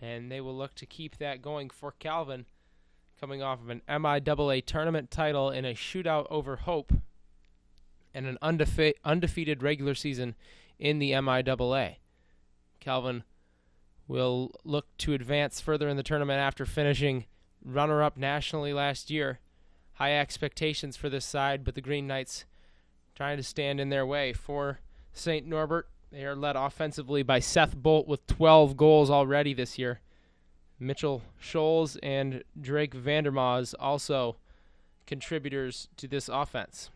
And they will look to keep that going for Calvin, coming off of an MIAA tournament title in a shootout over Hope and an undefeated regular season in the MIAA. Calvin will look to advance further in the tournament after finishing runner-up nationally last year. High expectations for this side, but the Green Knights trying to stand in their way. For St. Norbert, they are led offensively by Seth Bolt with 12 goals already this year. Mitchell Scholes and Drake Vandermaas also contributors to this offense.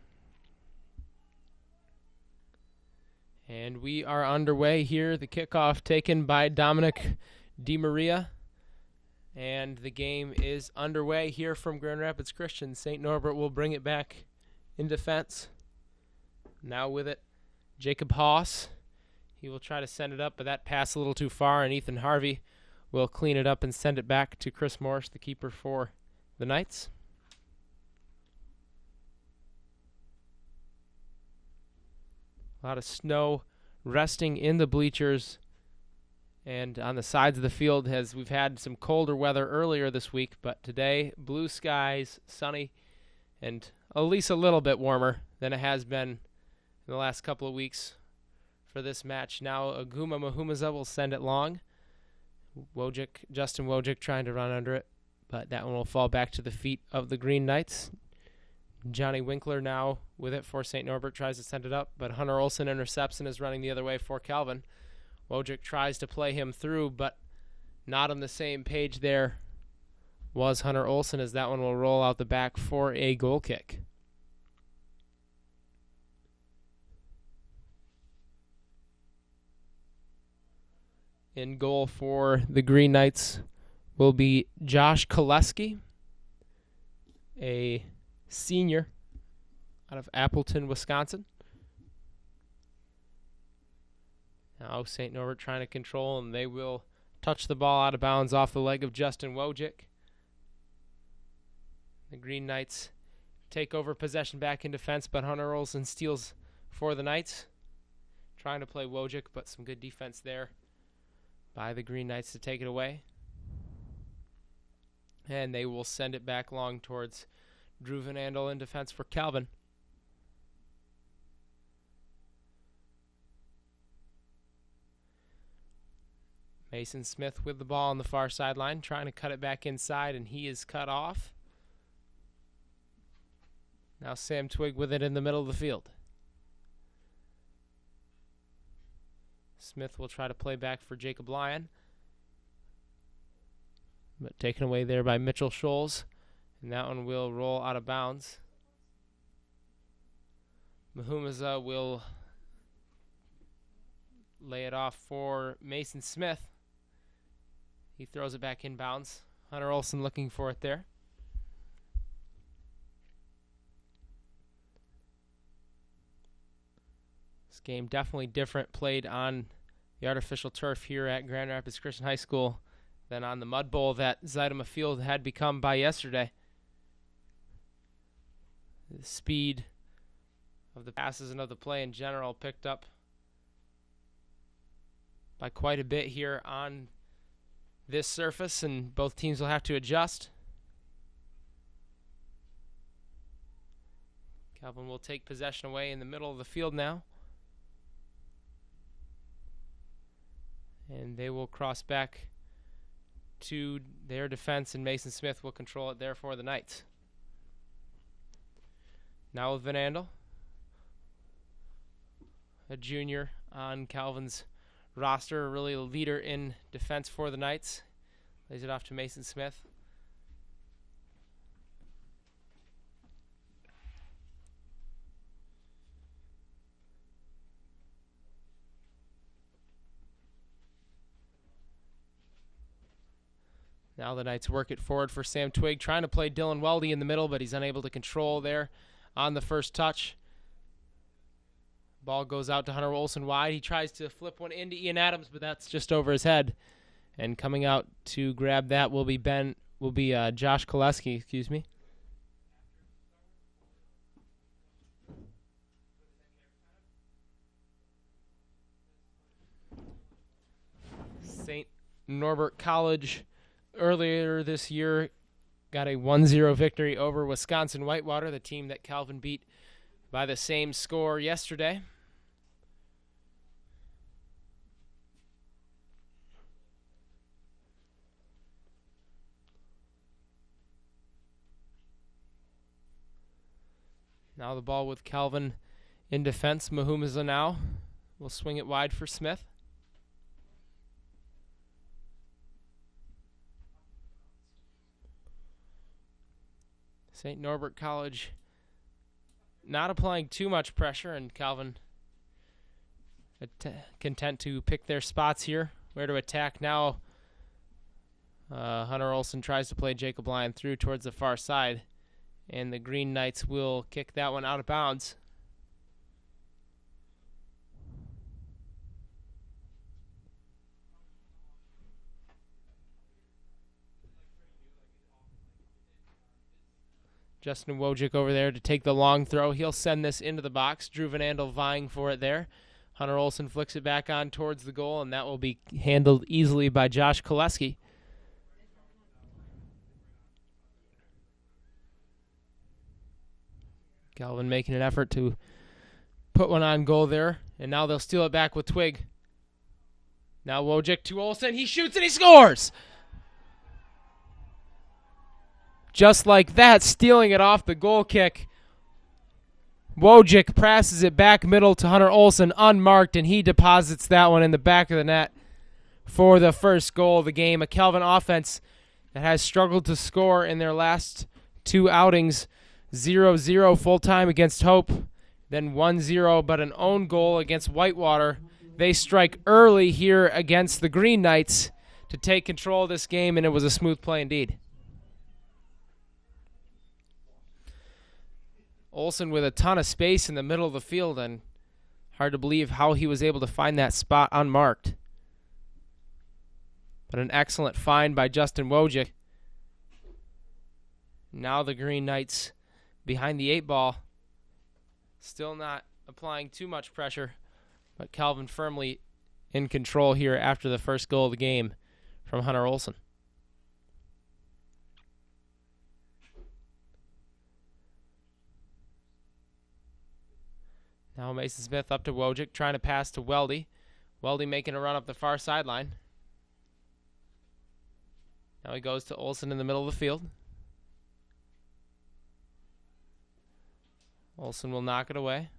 And we are underway here. The kickoff taken by Dominic DiMaria. And the game is underway here from Grand Rapids Christian. St. Norbert will bring it back in defense. Now with it, Jacob Haas. He will try to send it up, but that pass a little too far, and Ethan Harvey will clean it up and send it back to Chris Morris, the keeper for the Knights. A lot of snow resting in the bleachers and on the sides of the field as we've had some colder weather earlier this week, but today, blue skies, sunny, and at least a little bit warmer than it has been in the last couple of weeks for this match. Now Aguma Mahumaza will send it long. Justin Wojcik trying to run under it, but that one will fall back to the feet of the Green Knights. Johnny Winkler now with it for St. Norbert, tries to send it up, but Hunter Olsen intercepts and is running the other way for Calvin. Wojcik tries to play him through, but not on the same page there was Hunter Olsen, as that one will roll out the back for a goal kick. In goal for the Green Knights will be Josh Koleski, a senior out of Appleton, Wisconsin. Now St. Norbert trying to control, and they will touch the ball out of bounds off the leg of Justin Wojcik. The Green Knights take over possession back in defense, but Hunter Olsen steals for the Knights. Trying to play Wojcik, but some good defense there by the Green Knights to take it away. And they will send it back long towards Drew Van Andel in defense for Calvin. Mason Smith with the ball on the far sideline, trying to cut it back inside, and he is cut off. Now Sam Twig with it in the middle of the field. Smith will try to play back for Jacob Lyon, but taken away there by Mitchell Scholes, and that one will roll out of bounds. Mahumaza will lay it off for Mason Smith. He throws it back in bounds. Hunter Olsen looking for it there. This game definitely different, played on the artificial turf here at Grand Rapids Christian High School than on the mud bowl that Zeidema Field had become by yesterday. The speed of the passes and of the play in general picked up by quite a bit here on this surface, and both teams will have to adjust. Calvin will take possession away in the middle of the field now. And they will cross back to their defense, and Mason Smith will control it there for the Knights. Now with Van Andel, a junior on Calvin's roster, really a leader in defense for the Knights. Lays it off to Mason Smith. Now the Knights work it forward for Sam Twig, trying to play Dylan Weldy in the middle, but he's unable to control there on the first touch. Ball goes out to Hunter Olsen wide. He tries to flip one into Ian Adams, but that's just over his head. And coming out to grab that will be Josh Koleski, excuse me. Norbert College earlier this year got a 1-0 victory over Wisconsin Whitewater, the team that Calvin beat by the same score yesterday. Now the ball with Calvin in defense. Mahumaza now will swing it wide for Smith. St. Norbert College not applying too much pressure, and Calvin content to pick their spots here. Where to attack now. Hunter Olson tries to play Jacob Lyon through towards the far side, and the Green Knights will kick that one out of bounds. Justin Wojcik over there to take the long throw. He'll send this into the box. Drew Van Andel vying for it there. Hunter Olson flicks it back on towards the goal, and that will be handled easily by Josh Koleski. Calvin making an effort to put one on goal there, and now they'll steal it back with Twig. Now Wojcik to Olson. He shoots and he scores! Just like that, stealing it off the goal kick. Wojcik passes it back middle to Hunter Olson unmarked, and he deposits that one in the back of the net for the first goal of the game. A Calvin offense that has struggled to score in their last two outings. 0-0 full-time against Hope, then 1-0, but an own goal against Whitewater. They strike early here against the Green Knights to take control of this game, and it was a smooth play indeed. Olson with a ton of space in the middle of the field, and hard to believe how he was able to find that spot unmarked. But an excellent find by Justin Wojcik. Now the Green Knights behind the 8-ball. Still not applying too much pressure, but Calvin firmly in control here after the first goal of the game from Hunter Olson. Now Mason Smith up to Wojcik, trying to pass to Weldy. Weldy making a run up the far sideline. Now he goes to Olson in the middle of the field. Olson will knock it away.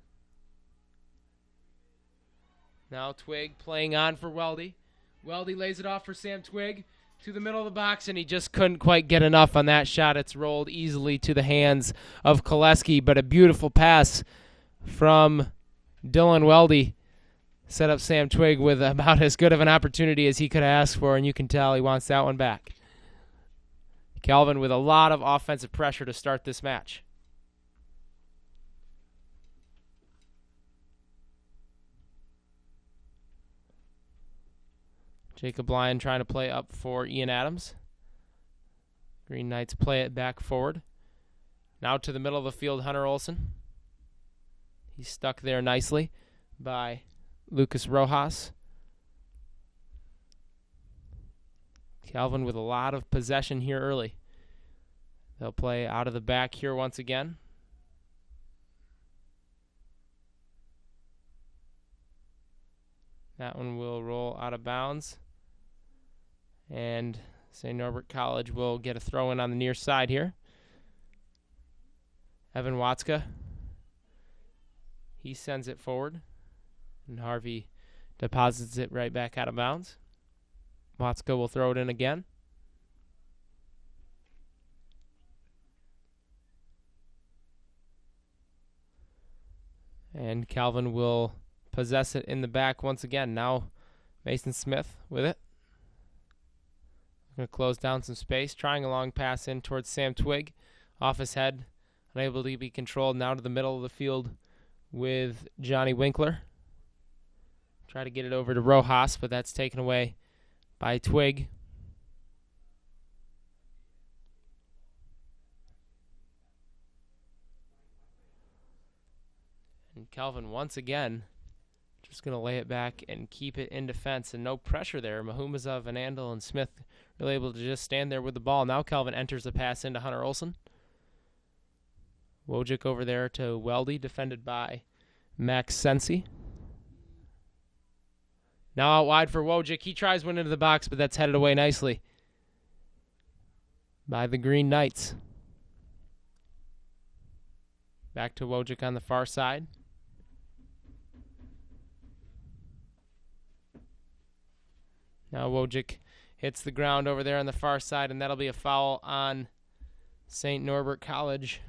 Now Twig playing on for Weldy. Weldy lays it off for Sam Twig to the middle of the box, and he just couldn't quite get enough on that shot. It's rolled easily to the hands of Koleski, but a beautiful pass from Dylan Weldy set up Sam Twig with about as good of an opportunity as he could ask for, and you can tell he wants that one back. Calvin with a lot of offensive pressure to start this match. Jacob Lyon trying to play up for Ian Adams. Green Knights play it back forward. Now to the middle of the field, Hunter Olson. He's stuck there nicely by Lucas Rojas. Calvin with a lot of possession here early. They'll play out of the back here once again. That one will roll out of bounds. And St. Norbert College will get a throw in on the near side here. Evan Watska. He sends it forward, and Harvey deposits it right back out of bounds. Watska will throw it in again. And Calvin will possess it in the back once again. Now Mason Smith with it. Going to close down some space, trying a long pass in towards Sam Twig. Off his head, unable to be controlled. Now to the middle of the field with Johnny Winkler. Try to get it over to Rojas, but that's taken away by Twig. And Calvin once again Just going to lay it back and keep it in defense, and no pressure there. Mahumaza, Van Andel, and Smith really able to just stand there with the ball. Now Calvin enters the pass into Hunter Olsen. Wojcik over there to Weldy, defended by Max Sensi. Now out wide for Wojcik. He tries one into the box, but that's headed away nicely by the Green Knights. Back to Wojcik on the far side. Now Wojcik hits the ground over there on the far side, and that'll be a foul on St. Norbert College.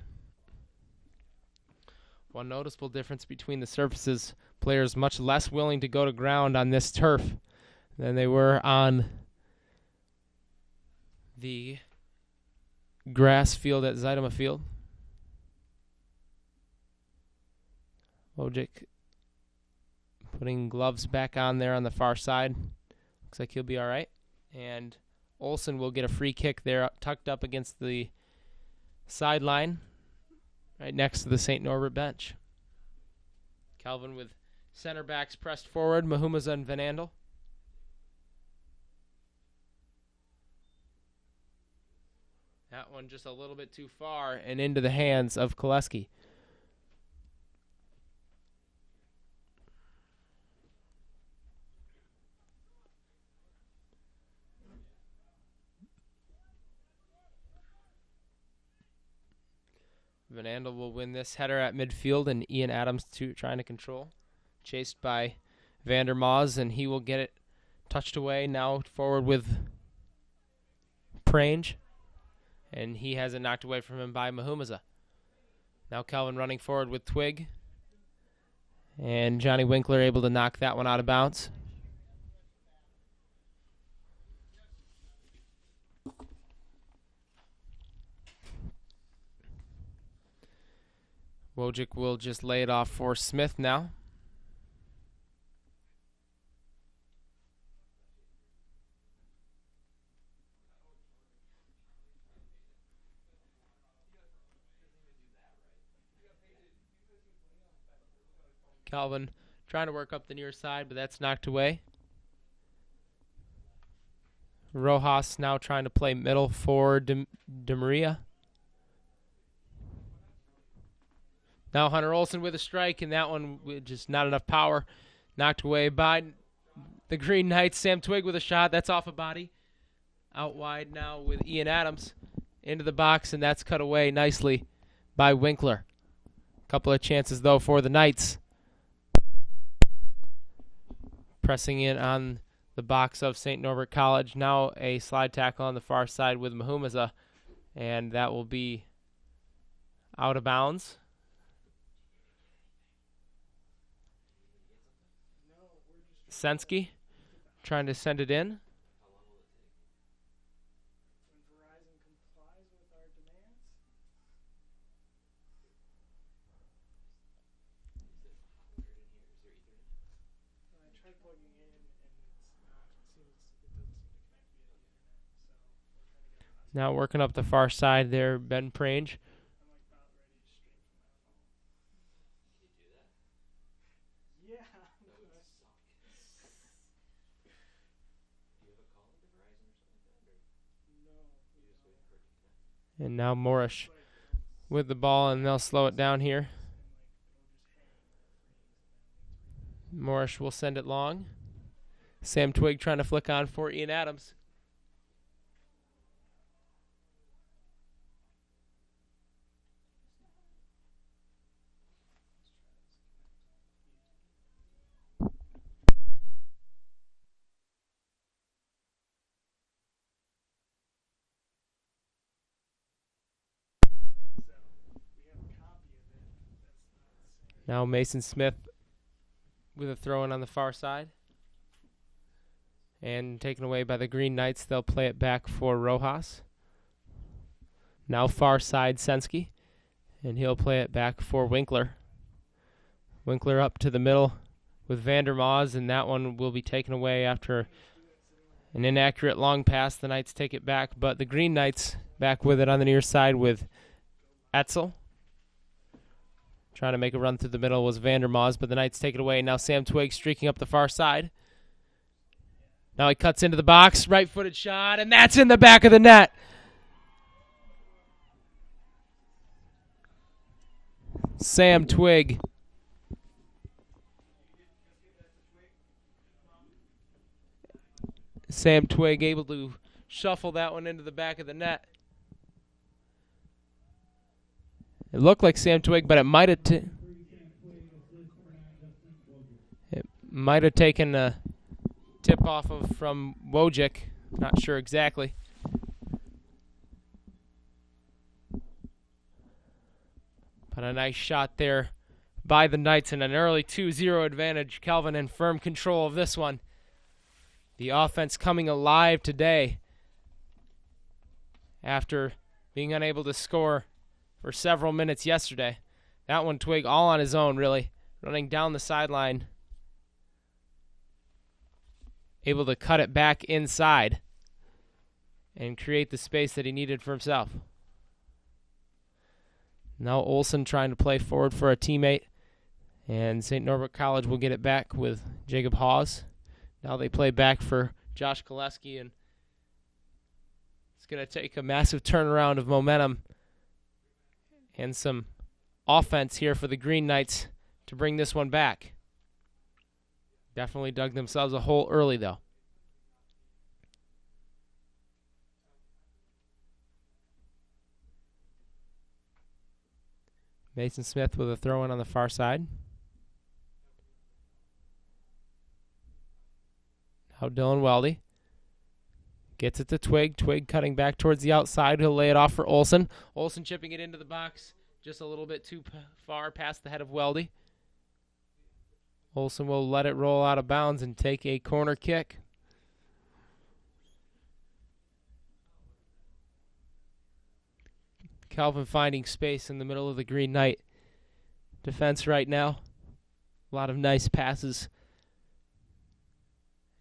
One noticeable difference between the surfaces, players much less willing to go to ground on this turf than they were on the grass field at Zeidema Field. Wojcik putting gloves back on there on the far side. Looks like he'll be all right. And Olsen will get a free kick there, tucked up against the sideline, right next to the St. Norbert bench. Calvin with center backs pressed forward, Mahumaza and Van Andel. That one just a little bit too far and into the hands of Koleski. Van Andel will win this header at midfield, and Ian Adams trying to control. Chased by Vandermaas, and he will get it touched away. Now forward with Prange, and he has it knocked away from him by Mahumaza. Now Calvin running forward with Twig, and Johnny Winkler able to knock that one out of bounds. Wojcik will just lay it off for Smith now. Calvin trying to work up the near side, but that's knocked away. Rojas now trying to play middle for De Maria. Now Hunter Olsen with a strike, and that one with just not enough power. Knocked away by the Green Knights. Sam Twig with a shot. That's off a body. Out wide now with Ian Adams into the box, and that's cut away nicely by Winkler. Couple of chances, though, for the Knights. Pressing in on the box of St. Norbert College. Now a slide tackle on the far side with Mahumaza, and that will be out of bounds. Senski trying to send it in. Now working up the far side there, Ben Prange. And now Morris with the ball, and they'll slow it down here. Morris will send it long. Sam Twig trying to flick on for Ian Adams. Now Mason Smith with a throw-in on the far side. And taken away by the Green Knights. They'll play it back for Rojas. Now far side Senski. And he'll play it back for Winkler. Winkler up to the middle with Vandermaas, and that one will be taken away after an inaccurate long pass. The Knights take it back, but the Green Knights back with it on the near side with Etzel. Trying to make a run through the middle was Vandermaas, but the Knights take it away. Now Sam Twig streaking up the far side. Now he cuts into the box, right-footed shot, and that's in the back of the net. Sam Twig. Sam Twig able to shuffle that one into the back of the net. It looked like Sam Twig, but it might have taken a tip off from Wojcik. Not sure exactly. But a nice shot there by the Knights and an early 2-0 advantage. Calvin in firm control of this one. The offense coming alive today after being unable to score for several minutes yesterday. That one, Twig all on his own, really, running down the sideline, able to cut it back inside and create the space that he needed for himself. Now Olsen trying to play forward for a teammate, and St. Norbert College will get it back with Jacob Hawes. Now they play back for Josh Koleski, and it's going to take a massive turnaround of momentum and some offense here for the Green Knights to bring this one back. Definitely dug themselves a hole early, though. Mason Smith with a throw-in on the far side. Now Dylan Weldy gets it to Twig. Twig cutting back towards the outside. He'll lay it off for Olsen. Olsen chipping it into the box just a little bit too far past the head of Weldy. Olsen will let it roll out of bounds and take a corner kick. Calvin finding space in the middle of the Green Knight defense right now. A lot of nice passes.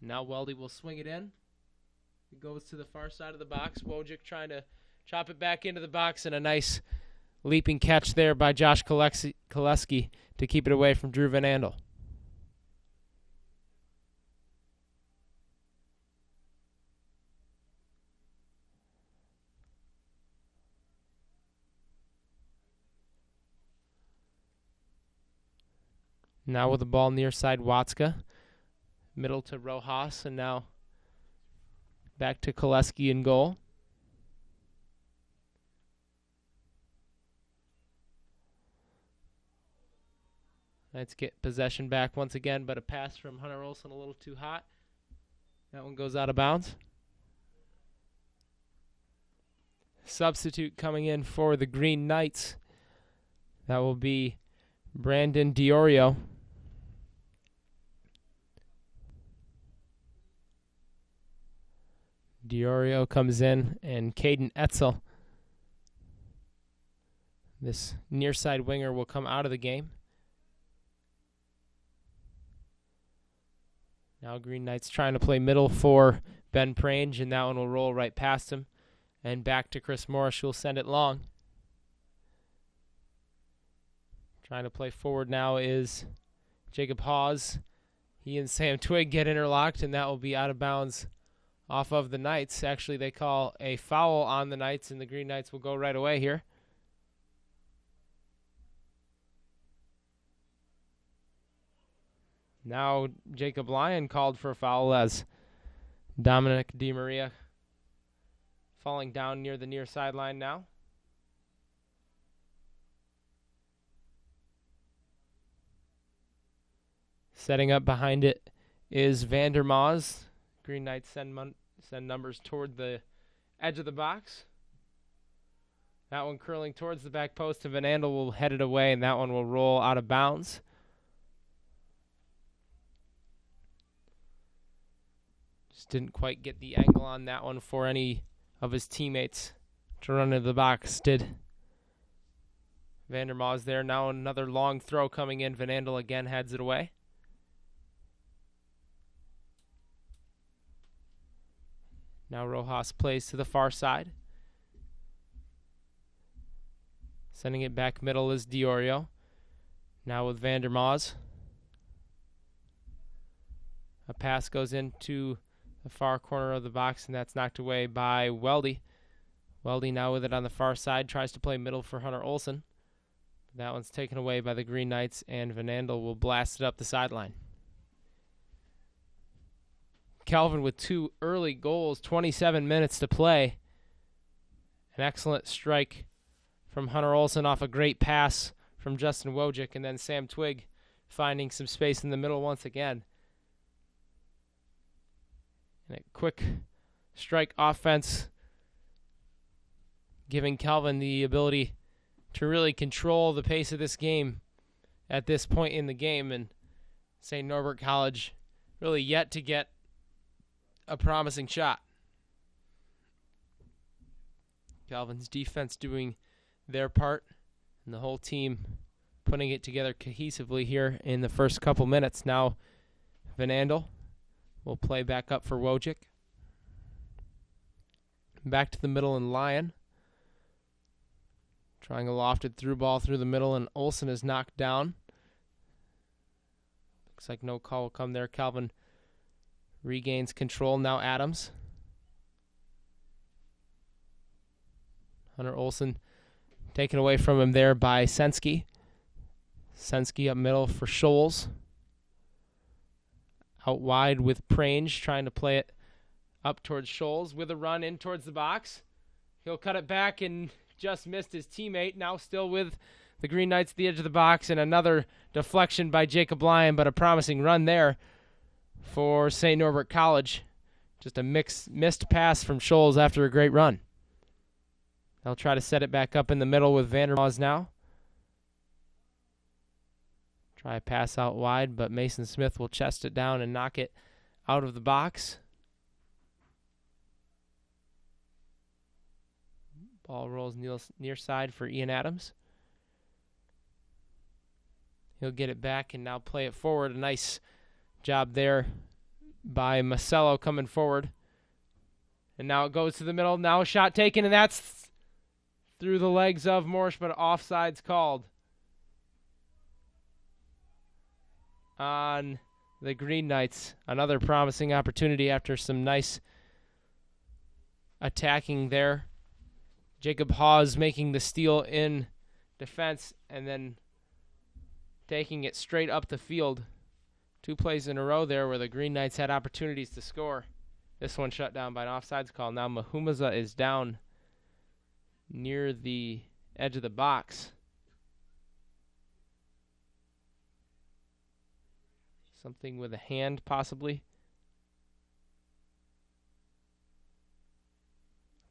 Now Weldy will swing it in. It goes to the far side of the box. Wojcik trying to chop it back into the box, and a nice leaping catch there by Josh Koleski to keep it away from Drew Van Andel. Now with the ball near side, Watska. Middle to Rojas, and now back to Koleski in goal. Let's get possession back once again, but a pass from Hunter Olsen a little too hot. That one goes out of bounds. Substitute coming in for the Green Knights. That will be Brandon Diorio. Diorio comes in, and Caden Etzel, this near side winger, will come out of the game. Now Green Knights trying to play middle for Ben Prange, and that one will roll right past him. And back to Chris Morris, who will send it long. Trying to play forward now is Jacob Hawes. He and Sam Twig get interlocked, and that will be out of bounds off of the Knights. Actually, they call a foul on the Knights, and the Green Knights will go right away here. Now Jacob Lyon called for a foul as Dominic DiMaria falling down near the near sideline now. Setting up behind it is Vandermaas. Green Knights send numbers toward the edge of the box. That one curling towards the back post, and Van Andel will head it away, and that one will roll out of bounds. Just didn't quite get the angle on that one for any of his teammates to run into the box. Did Vandermaas there. Now another long throw coming in. Van Andel again heads it away. Now Rojas plays to the far side. Sending it back middle is Diorio. Now with Vandermaas. A pass goes into the far corner of the box, and that's knocked away by Weldy. Weldy now with it on the far side, tries to play middle for Hunter Olsen. That one's taken away by the Green Knights, and Van Andel will blast it up the sideline. Calvin with 2 early goals, 27 minutes to play. An excellent strike from Hunter Olsen off a great pass from Justin Wojcik, and then Sam Twig finding some space in the middle once again. And a quick strike offense, giving Calvin the ability to really control the pace of this game at this point in the game. And St. Norbert College really yet to get a promising shot. Calvin's defense doing their part, and the whole team putting it together cohesively here in the first couple minutes. Now Van Andel will play back up for Wojcik. Back to the middle and Lyon. Trying a lofted through ball through the middle, and Olsen is knocked down. Looks like no call will come there. Calvin regains control. Now Adams. Hunter Olsen taken away from him there by Senski. Senski up middle for Scholes. Out wide with Prange, trying to play it up towards Scholes with a run in towards the box. He'll cut it back and just missed his teammate. Now still with the Green Knights at the edge of the box, and another deflection by Jacob Lyon, but a promising run there for St. Norbert College. Just a missed pass from Scholes after a great run. They'll try to set it back up in the middle with Vandermaas now. Try a pass out wide, but Mason Smith will chest it down and knock it out of the box. Ball rolls near side for Ian Adams. He'll get it back and now play it forward. A nice job there by Masello coming forward. And now it goes to the middle. Now a shot taken, and that's through the legs of Morsch, but offside's called on the Green Knights. Another promising opportunity after some nice attacking there. Jacob Hawes making the steal in defense and then taking it straight up the field. 2 plays in a row there where the Green Knights had opportunities to score. This one shut down by an offsides call. Now Mahumaza is down near the edge of the box. Something with a hand, possibly.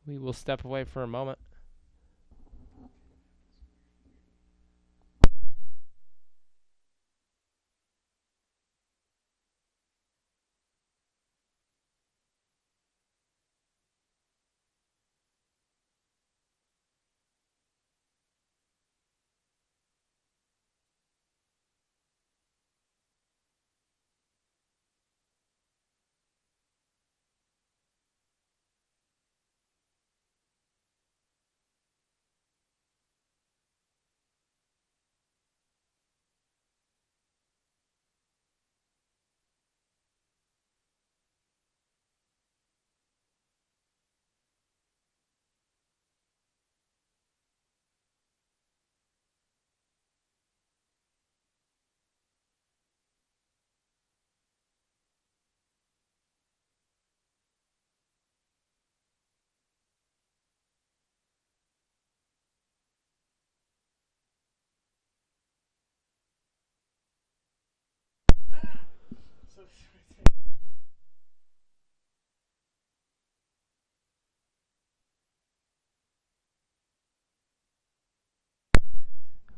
We will step away for a moment.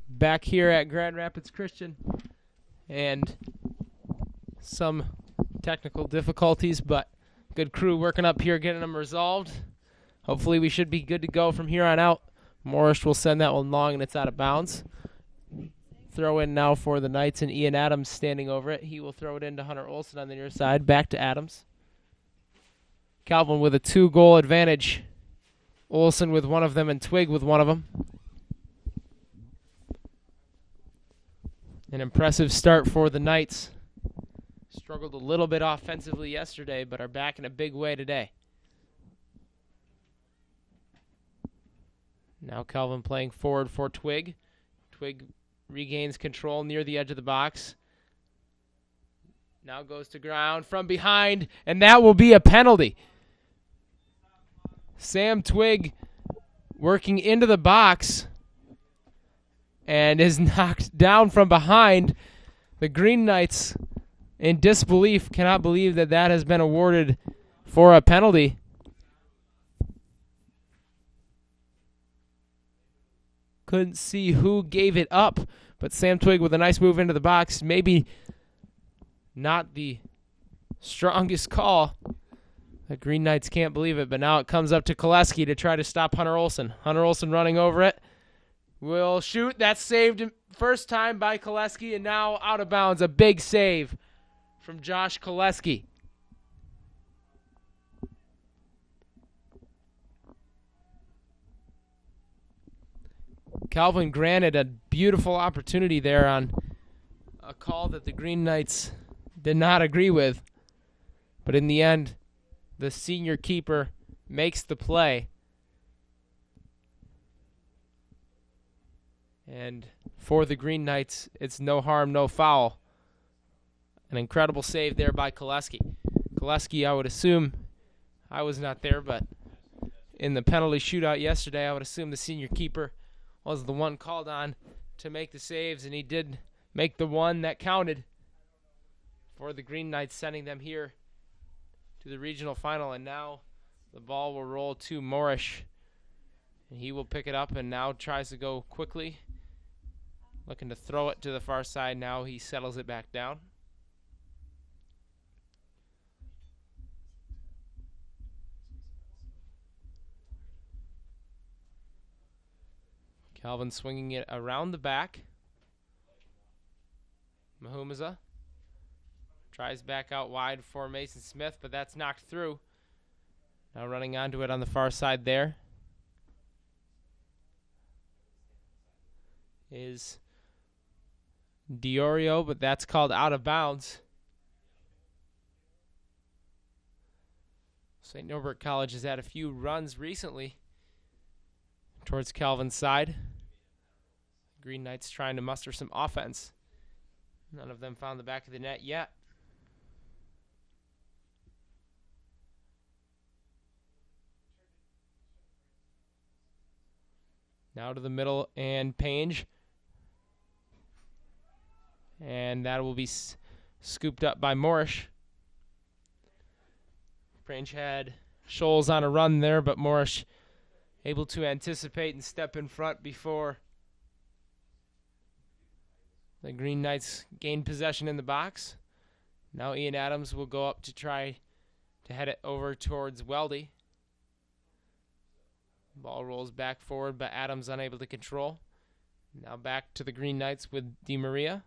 Back here at Grand Rapids Christian, and some technical difficulties, but good crew working up here, getting them resolved. Hopefully we should be good to go from here on out. Morris will send that one long, and it's out of bounds. Throw in now for the Knights, and Ian Adams standing over it. He will throw it into Hunter Olsen on the near side. Back to Adams. Calvin with a 2-goal advantage. Olsen with one of them and Twig with one of them. An impressive start for the Knights. Struggled a little bit offensively yesterday, but are back in a big way today. Now Calvin playing forward for Twig. Twig regains control near the edge of the box. Now goes to ground from behind, and that will be a penalty. Sam Twig working into the box and is knocked down from behind. The Green Knights, in disbelief, cannot believe that that has been awarded for a penalty. Couldn't see who gave it up, but Sam Twig with a nice move into the box. Maybe not the strongest call. The Green Knights can't believe it, but now it comes up to Koleski to try to stop Hunter Olsen. Hunter Olsen running over it. Will shoot. That's saved first time by Koleski, and now out of bounds. A big save from Josh Koleski. Calvin granted a beautiful opportunity there on a call that the Green Knights did not agree with. But in the end, the senior keeper makes the play. And for the Green Knights, it's no harm, no foul. An incredible save there by Koleski. Koleski, I would assume, I was not there, but in the penalty shootout yesterday, I would assume the senior keeper was the one called on to make the saves, and he did make the one that counted for the Green Knights, sending them here to the regional final. And now the ball will roll to Morrish, and he will pick it up and now tries to go quickly, looking to throw it to the far side. Now he settles it back down. Calvin swinging it around the back. Mahumaza tries back out wide for Mason Smith, but that's knocked through. Now running onto it on the far side there is Diorio, but that's called out of bounds. St. Norbert College has had a few runs recently towards Calvin's side. Green Knights trying to muster some offense. None of them found the back of the net yet. Now to the middle and Page. And that will be scooped up by Morrish. Page had Scholes on a run there, but Morrish able to anticipate and step in front before the Green Knights gain possession in the box. Now Ian Adams will go up to try to head it over towards Weldy. Ball rolls back forward, but Adams unable to control. Now back to the Green Knights with DiMaria.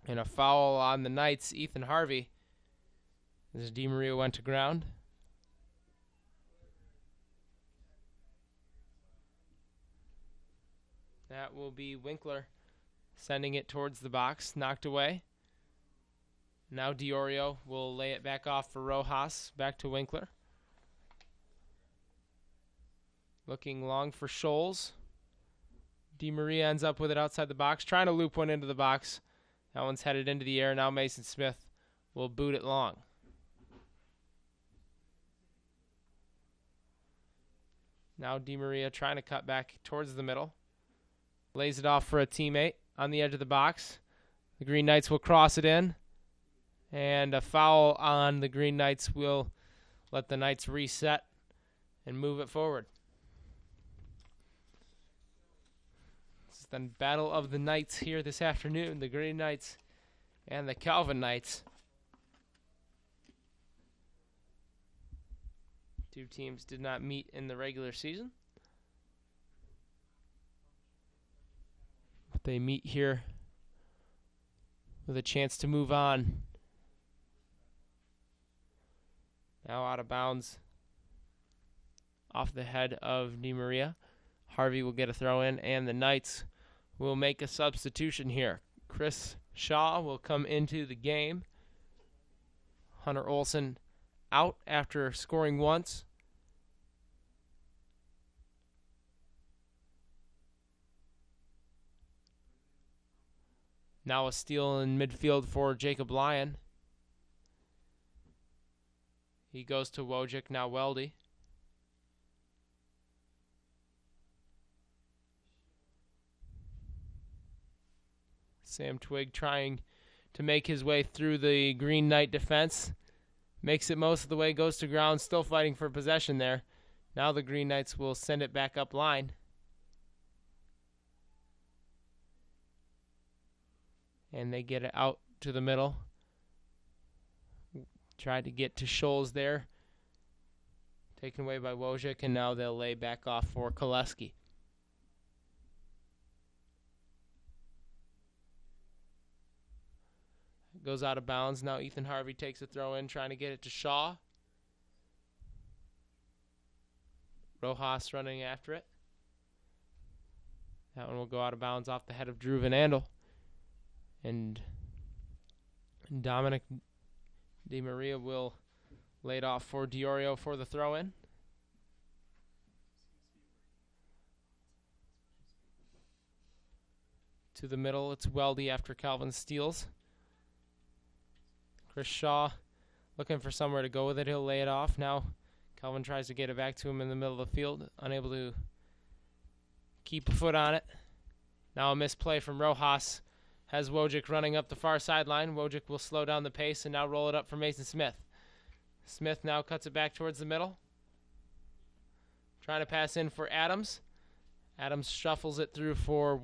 And a foul on the Knights, Ethan Harvey, as DiMaria went to ground. That will be Winkler sending it towards the box, knocked away. Now Diorio will lay it back off for Rojas, back to Winkler. Looking long for Scholes. DiMaria ends up with it outside the box, trying to loop one into the box. That one's headed into the air. Now Mason Smith will boot it long. Now DiMaria trying to cut back towards the middle. Lays it off for a teammate on the edge of the box. The Green Knights will cross it in. And a foul on the Green Knights will let the Knights reset and move it forward. This is the battle of the Knights here this afternoon. The Green Knights and the Calvin Knights. Two teams did not meet in the regular season. But they meet here with a chance to move on. Now out of bounds off the head of DiMaria. Harvey will get a throw in, and the Knights will make a substitution here. Chris Shaw will come into the game. Hunter Olsen out after scoring once. Now a steal in midfield for Jacob Lyon. He goes to Wojcik, now Weldy. Sam Twig trying to make his way through the Green Knight defense. Makes it most of the way, goes to ground, still fighting for possession there. Now the Green Knights will send it back up line. And they get it out to the middle. Tried to get to Scholes there. Taken away by Wojcik, and now they'll lay back off for Koleski. Goes out of bounds. Now Ethan Harvey takes a throw in, trying to get it to Shaw. Rojas running after it. That one will go out of bounds off the head of Drew Van Andel. And Dominic DiMaria will lay it off for Diorio for the throw-in. To the middle, it's Weldy after Calvin steals. Chris Shaw looking for somewhere to go with it. He'll lay it off. Now Calvin tries to get it back to him in the middle of the field. Unable to keep a foot on it. Now a misplay from Rojas. Has Wojcik running up the far sideline. Wojcik will slow down the pace and now roll it up for Mason Smith. Smith now cuts it back towards the middle. Trying to pass in for Adams. Adams shuffles it through for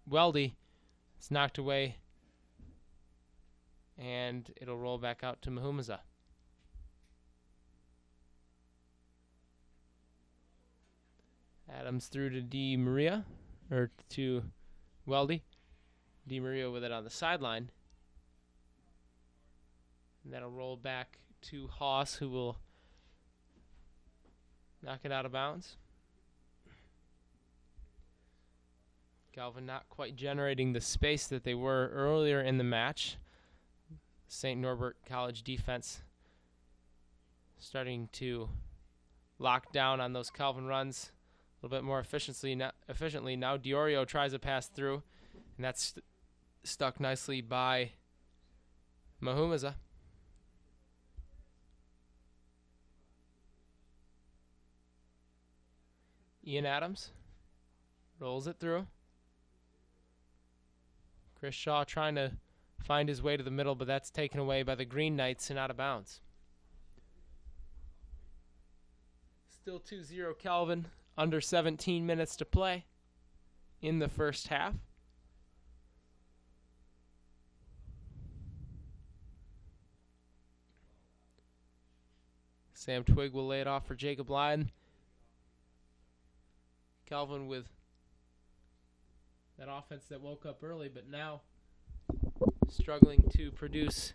Weldy. It's knocked away. And it'll roll back out to Mahumaza. Adams through to DiMaria, or to Weldy. DiMaria with it on the sideline. And that'll roll back to Haas, who will knock it out of bounds. Calvin not quite generating the space that they were earlier in the match. St. Norbert College defense starting to lock down on those Calvin runs a little bit more efficiently. Now Diorio tries a pass through, and that's stuck nicely by Mahumaza. Ian Adams rolls it through. Chris Shaw trying to find his way to the middle, but that's taken away by the Green Knights and out of bounds. Still 2-0 Calvin, under 17 minutes to play in the first half. Sam Twig will lay it off for Jacob Lyon. Calvin with that offense that woke up early, but now struggling to produce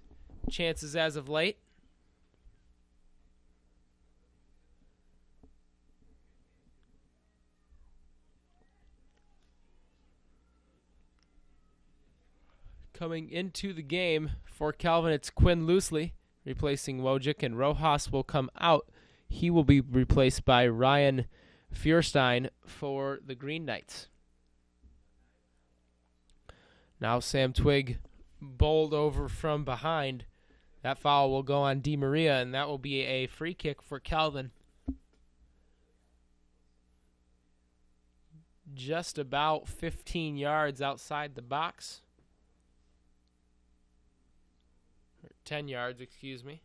chances as of late. Coming into the game for Calvin, it's Quinn Loosely replacing Wojcik, and Rojas will come out. He will be replaced by Ryan Feuerstein for the Green Knights. Now Sam Twig bowled over from behind. That foul will go on DiMaria, and that will be a free kick for Calvin. Just about 15 yards outside the box. 10 yards, excuse me.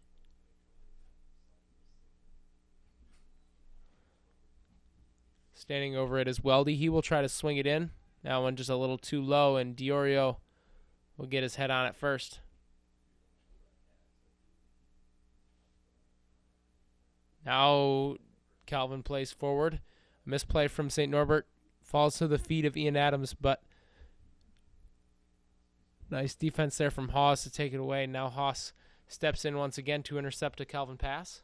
Standing over it is Weldy. He will try to swing it in. That one just a little too low, and Diorio will get his head on it first. Now Calvin plays forward. Misplay from St. Norbert. Falls to the feet of Ian Adams, but nice defense there from Haas to take it away. Now Haas steps in once again to intercept a Calvin pass.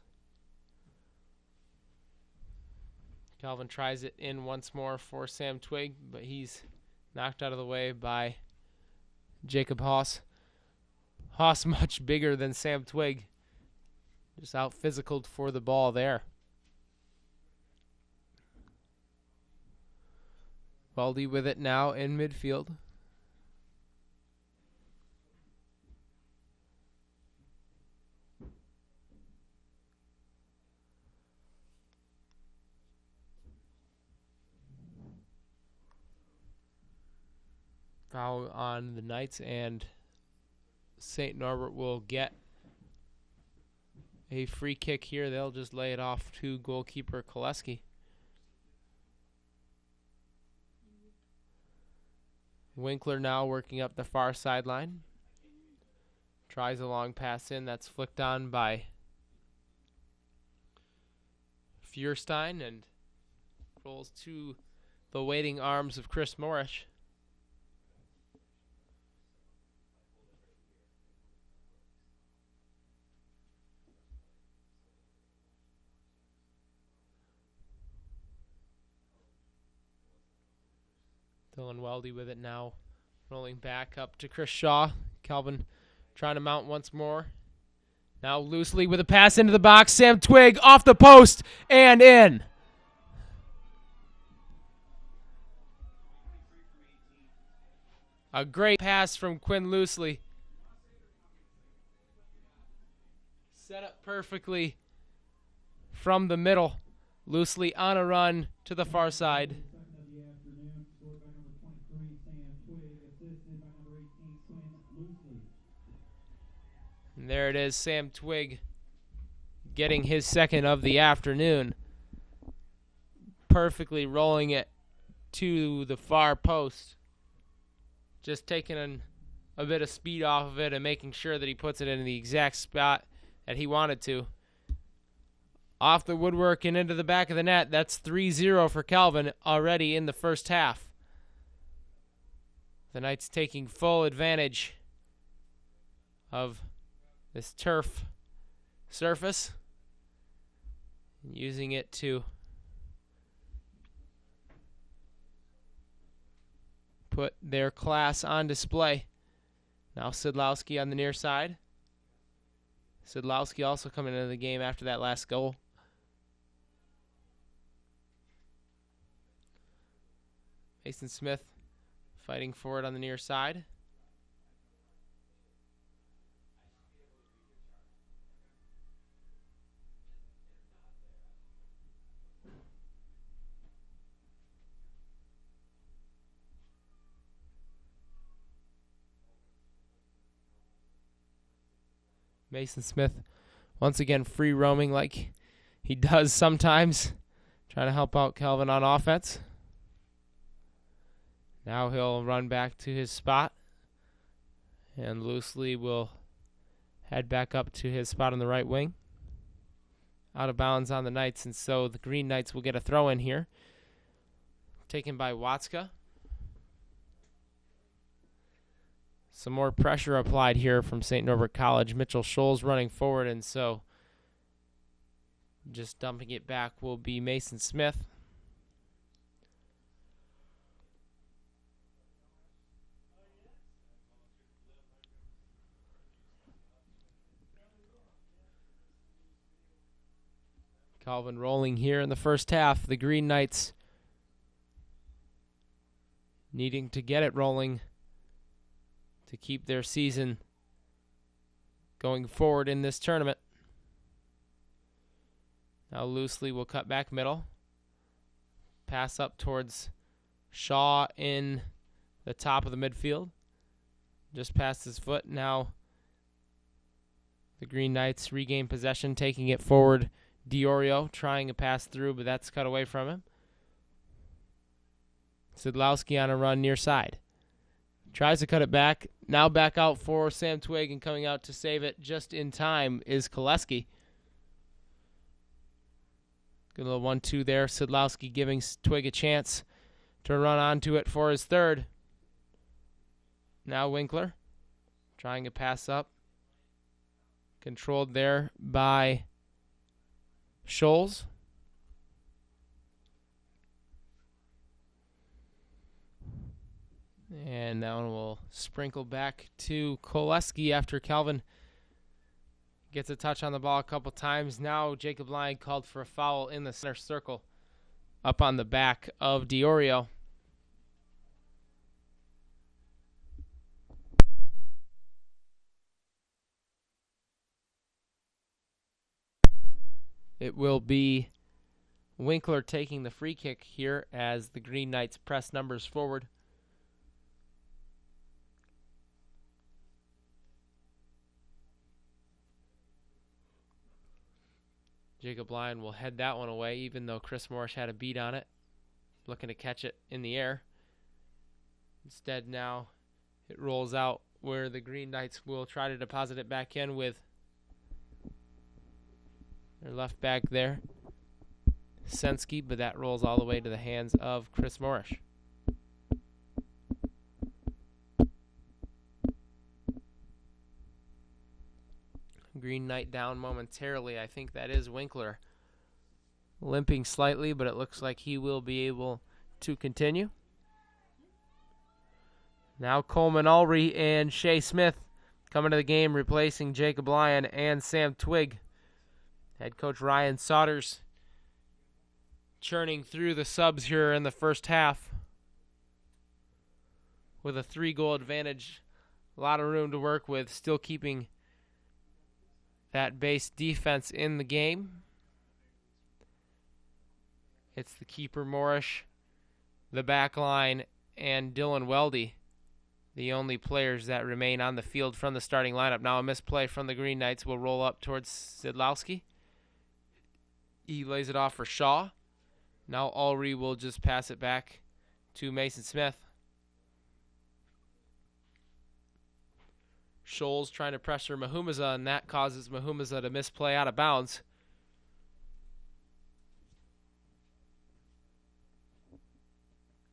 Calvin tries it in once more for Sam Twig, but he's Knocked out of the way by Jacob Haas. Haas much bigger than Sam Twig. Just out physicaled for the ball there. Weldy with it now in midfield. Foul on the Knights, and St. Norbert will get a free kick here. They'll just lay it off to goalkeeper Koleski. Winkler now working up the far sideline. Tries a long pass in. That's flicked on by Feuerstein and rolls to the waiting arms of Chris Morris. Dylan Weldy with it now. Rolling back up to Chris Shaw. Calvin trying to mount once more. Now loosely with a pass into the box. Sam Twig off the post and in. A great pass from Quinn Loosely. Set up perfectly from the middle. Loosely on a run to the far side. And there it is, Sam Twig getting his second of the afternoon. Perfectly rolling it to the far post. Just taking a bit of speed off of it and making sure that he puts it in the exact spot that he wanted to. Off the woodwork and into the back of the net. That's 3-0 for Calvin already in the first half. The Knights taking full advantage of this turf surface and using it to put their class on display. Now Sidlowski on the near side. Sidlowski also coming into the game after that last goal. Mason Smith fighting for it on the near side. Mason Smith once again free roaming like he does sometimes, trying to help out Calvin on offense. Now he'll run back to his spot, and Loosely will head back up to his spot on the right wing. Out of bounds on the Knights, and so the Green Knights will get a throw in here. Taken by Watska. Some more pressure applied here from St. Norbert College. Mitchell Scholes running forward, and so just dumping it back will be Mason Smith. Calvin rolling here in the first half. The Green Knights needing to get it rolling to keep their season going forward in this tournament. Now Loosely will cut back middle. Pass up towards Shaw in the top of the midfield. Just past his foot. Now the Green Knights regain possession, taking it forward. Diorio trying to pass through, but that's cut away from him. Sidlowski on a run near side. Tries to cut it back. Now back out for Sam Twig, and coming out to save it just in time is Koleski. Good little 1-2 there. Sidlowski giving Twig a chance to run onto it for his third. Now Winkler trying to pass up. Controlled there by Scholes. And that one will sprinkle back to Koleski after Calvin gets a touch on the ball a couple times. Now Jacob Lyon called for a foul in the center circle up on the back of Diorio. It will be Winkler taking the free kick here as the Green Knights press numbers forward. Jacob Lyon will head that one away, even though Chris Morris had a beat on it, looking to catch it in the air. Instead, now it rolls out where the Green Knights will try to deposit it back in with their left back there, Sensky, but that rolls all the way to the hands of Chris Morris. Green Knight down momentarily. I think that is Winkler limping slightly, but it looks like he will be able to continue. Now Coleman Ulrey and Shea Smith coming to the game, replacing Jacob Lyon and Sam Twig. Head coach Ryan Sodders churning through the subs here in the first half with a 3-goal advantage. A lot of room to work with, still keeping that base defense in the game. It's the keeper Morris, the back line, and Dylan Weldy, the only players that remain on the field from the starting lineup. Now a misplay from the Green Knights will roll up towards Sidlowski. He lays it off for Shaw. Now Ulrey will just pass it back to Mason Smith. Scholes trying to pressure Mahumaza, and that causes Mahumaza to misplay out of bounds.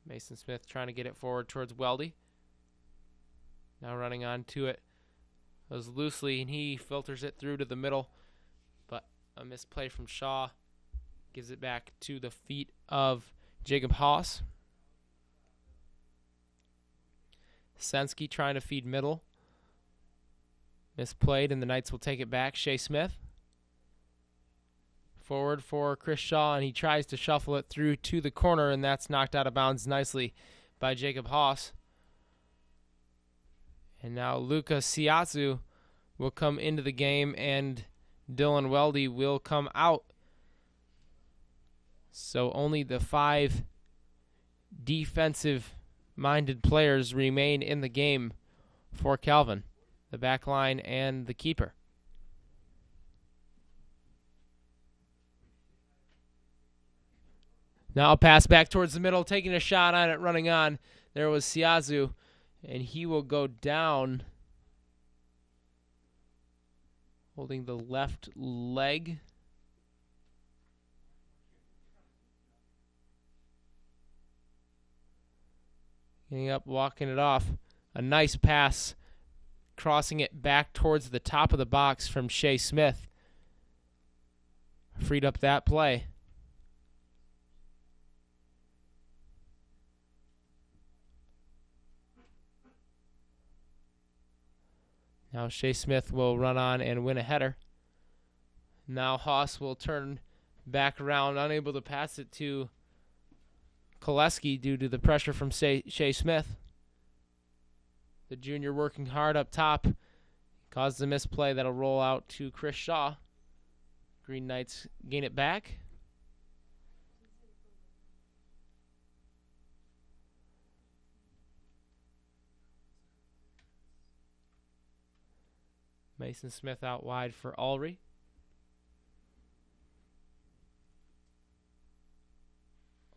Mason Smith trying to get it forward towards Weldy. Now running on to it. It was loosely, and he filters it through to the middle. But a misplay from Shaw gives it back to the feet of Jacob Haas. Sensky trying to feed middle. Misplayed, and the Knights will take it back. Shea Smith. Forward for Chris Shaw, and he tries to shuffle it through to the corner, and that's knocked out of bounds nicely by Jacob Haas. And now Luka Siatsu will come into the game, and Dylan Weldy will come out. So only the 5 defensive-minded players remain in the game for Calvin, the back line and the keeper. Now a pass back towards the middle, taking a shot on it, running on. There was Siazu, and he will go down, holding the left leg. Getting up, walking it off. A nice pass, crossing it back towards the top of the box from Shea Smith. Freed up that play. Now Shea Smith will run on and win a header. Now Haas will turn back around, unable to pass it to Koleski due to the pressure from Shea Smith. The junior working hard up top. Caused a misplay that'll roll out to Chris Shaw. Green Knights gain it back. Mason Smith out wide for Ulrey.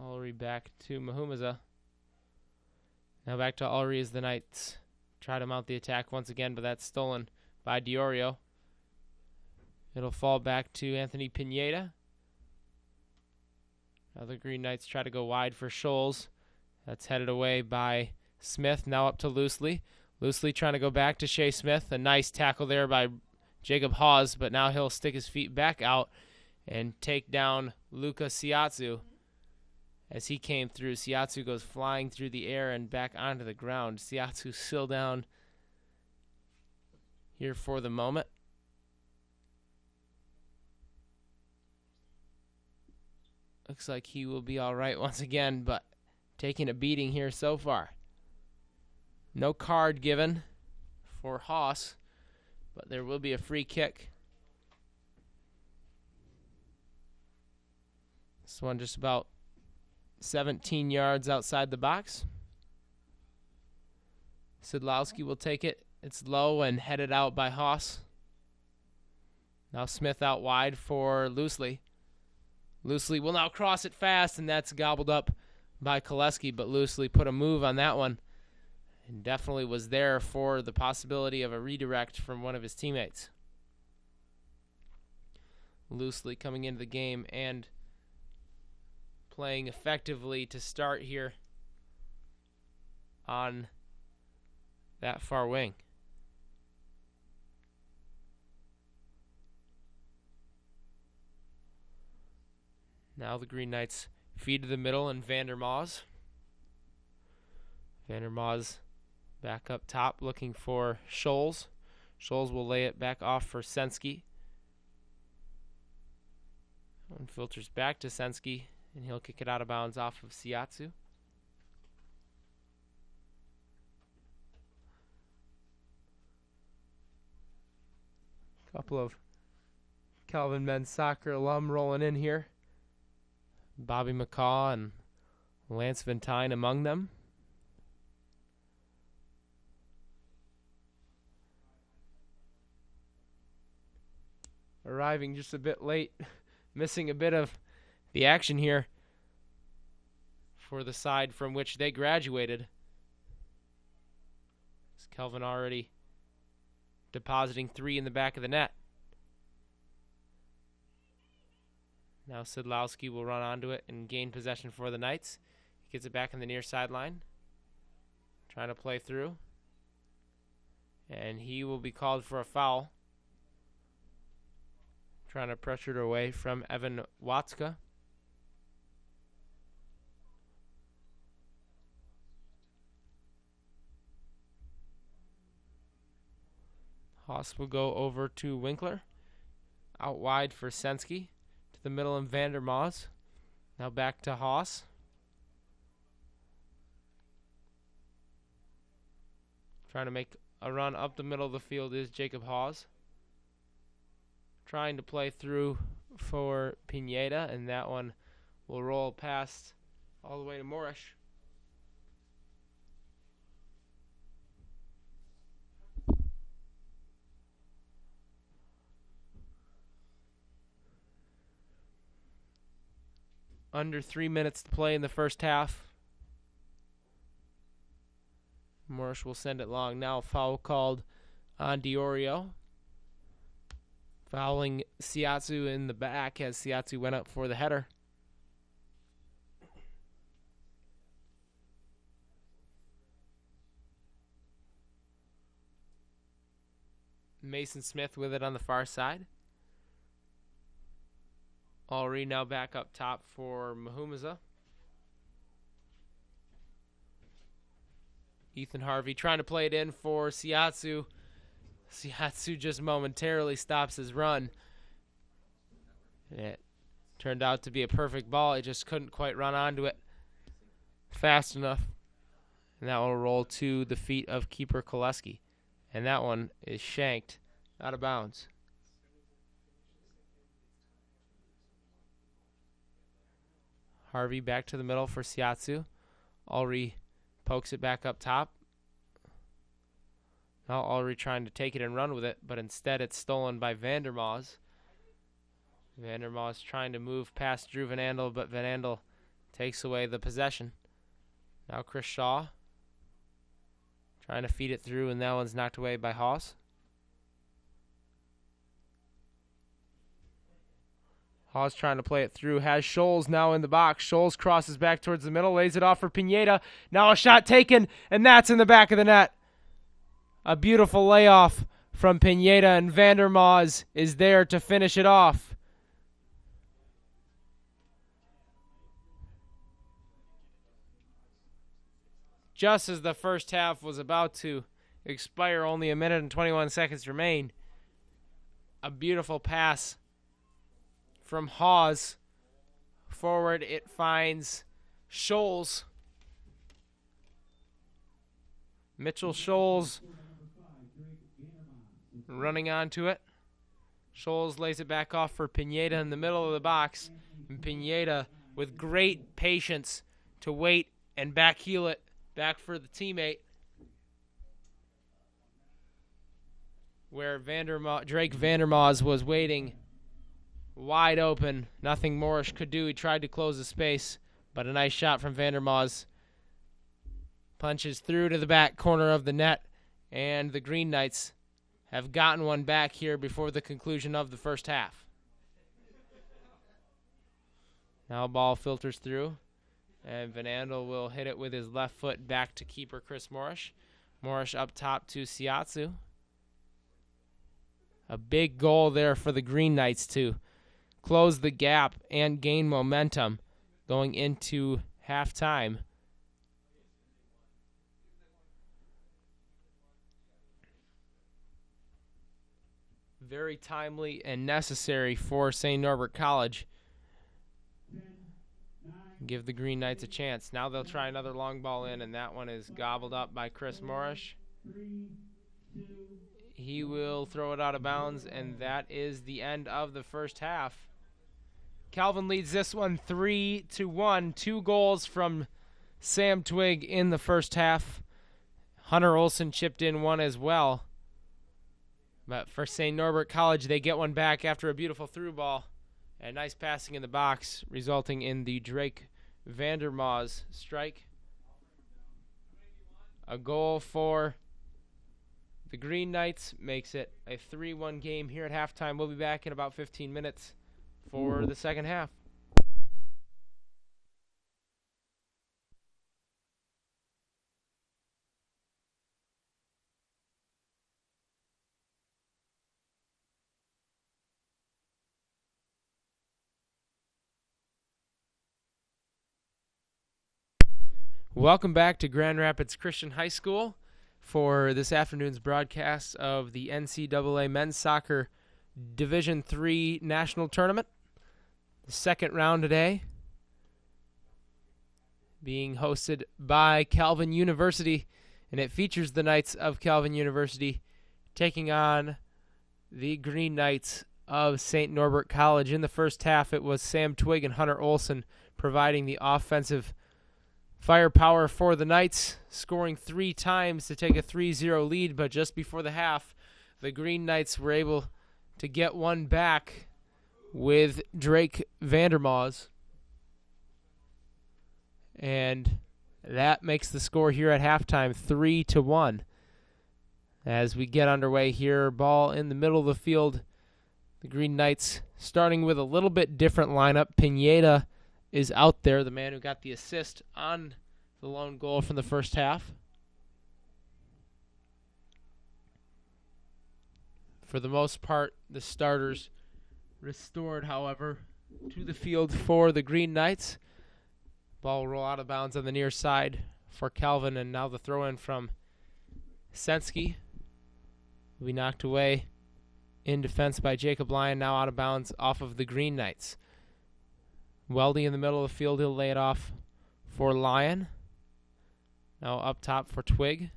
Ulrey back to Mahumaza. Now back to Ulrey as the Knights try to mount the attack once again, but that's stolen by Diorio. It'll fall back to Anthony Pineda. Now the Green Knights try to go wide for Scholes. That's headed away by Smith. Now up to Loosely. Loosely trying to go back to Shea Smith. A nice tackle there by Jacob Haas, but now he'll stick his feet back out and take down Luka Siatsu. as he came through. Siatsu goes flying through the air and back onto the ground. Siatsu still down here for the moment. Looks like he will be all right once again, but taking a beating here so far. No card given for Haas, but there will be a free kick. This one just about 17 yards outside the box. Sidlowski will take it. It's low and headed out by Haas. Now Smith out wide for Loosely. Loosely will now cross it fast, and that's gobbled up by Koleski, but Loosely put a move on that one and definitely was there for the possibility of a redirect from one of his teammates. Loosely coming into the game and playing effectively to start here on that far wing. Now the Green Knights feed to the middle and Vandermaas. Vandermaas back up top looking for Scholes. Scholes will lay it back off for Senski. One filters back to Senski, and he'll kick it out of bounds off of Siatsu. Couple of Calvin men's soccer alum rolling in here. Bobby McCaw and Lance Ventine among them. Arriving just a bit late, missing a bit of the action here for the side from which they graduated. Is Kelvin already depositing 3 in the back of the net. Now Sidlowski will run onto it and gain possession for the Knights. He gets it back in the near sideline. Trying to play through. And he will be called for a foul. Trying to pressure it away from Evan Watska. Haas will go over to Winkler. Out wide for Senski. To the middle and Vandermaas. Now back to Haas. Trying to make a run up the middle of the field is Jacob Haas. Trying to play through for Pineda, and that one will roll past all the way to Morish. Under 3 minutes to play in the first half. Morish will send it long. Now foul called on Diorio. Fouling Siatsu in the back as Siatsu went up for the header. Mason Smith with it on the far side. Already now back up top for Mahumaza. Ethan Harvey trying to play it in for Siatsu. Siatsu just momentarily stops his run. It turned out to be a perfect ball. He just couldn't quite run onto it fast enough. And that will roll to the feet of keeper Koleski. And that one is shanked out of bounds. Harvey back to the middle for Siatsu. Ulrich pokes it back up top. Now Ulrich trying to take it and run with it, but instead it's stolen by Vandermaas. Vandermaas trying to move past Drew Van Andel, but Van Andel takes away the possession. Now Chris Shaw trying to feed it through, and that one's knocked away by Haas. Haas trying to play it through, has Scholes now in the box. Scholes crosses back towards the middle, lays it off for Pineda. Now a shot taken, and that's in the back of the net. A beautiful layoff from Pineda, and Vandermaas is there to finish it off. just as the first half was about to expire, only a minute and 21 seconds remain. A beautiful pass from Hawes. Forward, it finds Scholes. Mitchell Scholes running onto it. Scholes lays it back off for Pineda in the middle of the box. And Pineda, with great patience, to wait and backheel it back for the teammate. Where Drake Vandermaas was waiting wide open. Nothing Morris could do. He tried to close the space, but a nice shot from Vandermaas. Punches through to the back corner of the net, and the Green Knights have gotten one back here before the conclusion of the first half. Now ball filters through, and Van Andel will hit it with his left foot back to keeper Chris Morris. Morris up top to Siatsu. A big goal there for the Green Knights to close the gap and gain momentum going into halftime. Very timely and necessary for St. Norbert College. Give the Green Knights a chance. Now they'll try another long ball in, and that one is gobbled up by Chris Morris. He will throw it out of bounds, and that is the end of the first half. Calvin leads this one 3-1. 2 goals from Sam Twig in the first half. Hunter Olsen chipped in one as well. But for St. Norbert College, they get one back after a beautiful through ball. And nice passing in the box, resulting in the Drake Vandermaas strike. A goal for the Green Knights makes it a 3-1 game here at halftime. We'll be back in about 15 minutes for the second half. Welcome back to Grand Rapids Christian High School for this afternoon's broadcast of the NCAA Men's Soccer Division III National Tournament. The second round today being hosted by Calvin University, and it features the Knights of Calvin University taking on the Green Knights of St. Norbert College. In the first half, it was Sam Twig and Hunter Olsen providing the offensive firepower for the Knights, scoring 3 times to take a 3-0 lead, but just before the half, the Green Knights were able to get one back with Drake Vandermaas. And that makes the score here at halftime 3-1. As we get underway here, ball in the middle of the field. The Green Knights starting with a little bit different lineup. Pineda is out there, the man who got the assist on the lone goal from the first half. For the most part, the starters restored, however, to the field for the Green Knights. Ball will roll out of bounds on the near side for Calvin, and now the throw-in from Sensky will be knocked away in defense by Jacob Lyon, now out of bounds off of the Green Knights. Weldy in the middle of the field, he'll lay it off for Lyon. Now up top for Twig.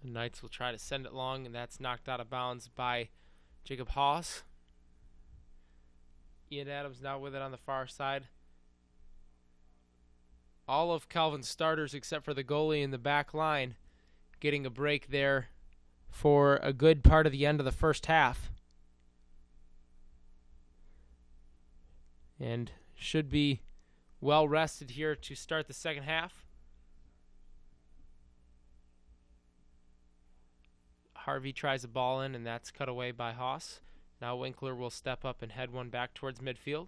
The Knights will try to send it long, and that's knocked out of bounds by Jacob Haas. Ian Adams now with it on the far side. All of Calvin's starters, except for the goalie in the back line, getting a break there for a good part of the end of the first half. And should be well rested here to start the second half. Harvey tries a ball in, and that's cut away by Haas. Now Winkler will step up and head one back towards midfield.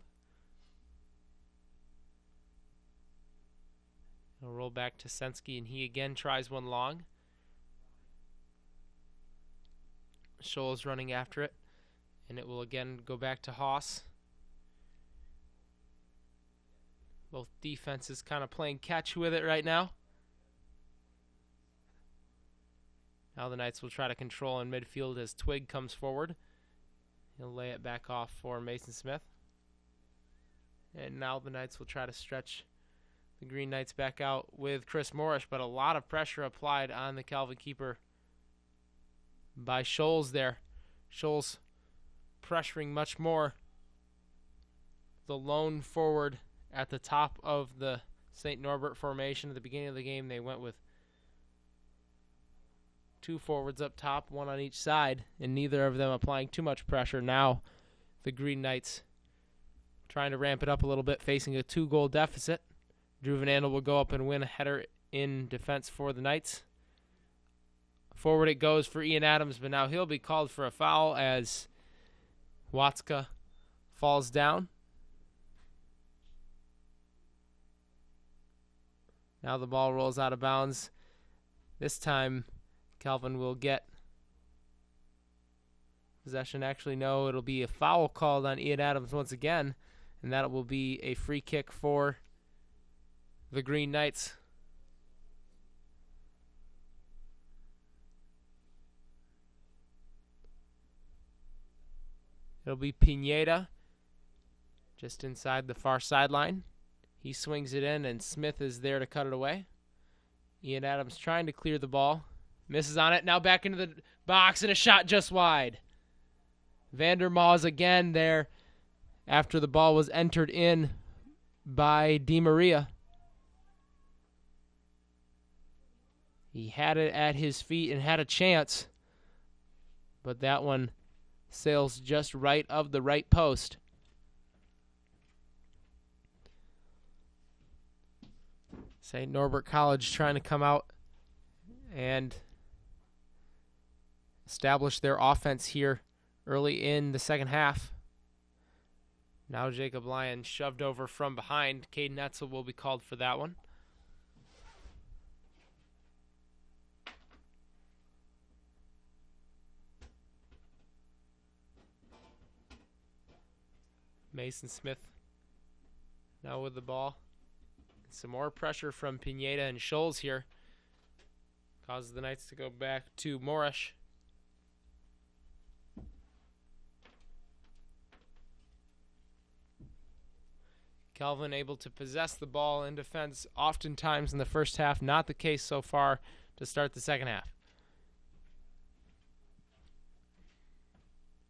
He'll roll back to Sensky, and he again tries one long. Scholes running after it, And it will again go back to Haas. Both defenses kind of playing catch with it right now. Now the Knights will try to control in midfield as Twig comes forward. He'll lay it back off for Mason Smith. And now the Knights will try to stretch the Green Knights back out with Chris Morris, but a lot of pressure applied on the Calvin keeper by Scholes there. Scholes pressuring much more. The lone forward at the top of the St. Norbert formation. At the beginning of the game, they went with 2 forwards up top, 1 on each side, and neither of them applying too much pressure. Now the Green Knights trying to ramp it up a little bit, facing a 2-goal deficit. Drew Van Andel will go up and win a header in defense for the Knights. Forward it goes for Ian Adams, but now he'll be called for a foul as Watska falls down. Now the ball rolls out of bounds. This time Calvin will get possession. Actually, no, it'll be a foul called on Ian Adams once again, and that will be a free kick for the Green Knights. It'll be Pineda just inside the far sideline. He swings it in, and Smith is there to cut it away. Ian Adams trying to clear the ball. Misses on it. Now back into the box, and a shot just wide. Vander Maas again there after the ball was entered in by Di Maria. He had it at his feet and had a chance, but that one sails just right of the right post. St. Norbert College trying to come out and establish their offense here early in the second half. Now Jacob Lyon shoved over from behind. Caden Etzel will be called for that one. Mason Smith now with the ball. Some more pressure from Pineda and Scholes here. Causes the Knights to go back to Morris. Calvin able to possess the ball in defense oftentimes in the first half. Not the case so far to start the second half.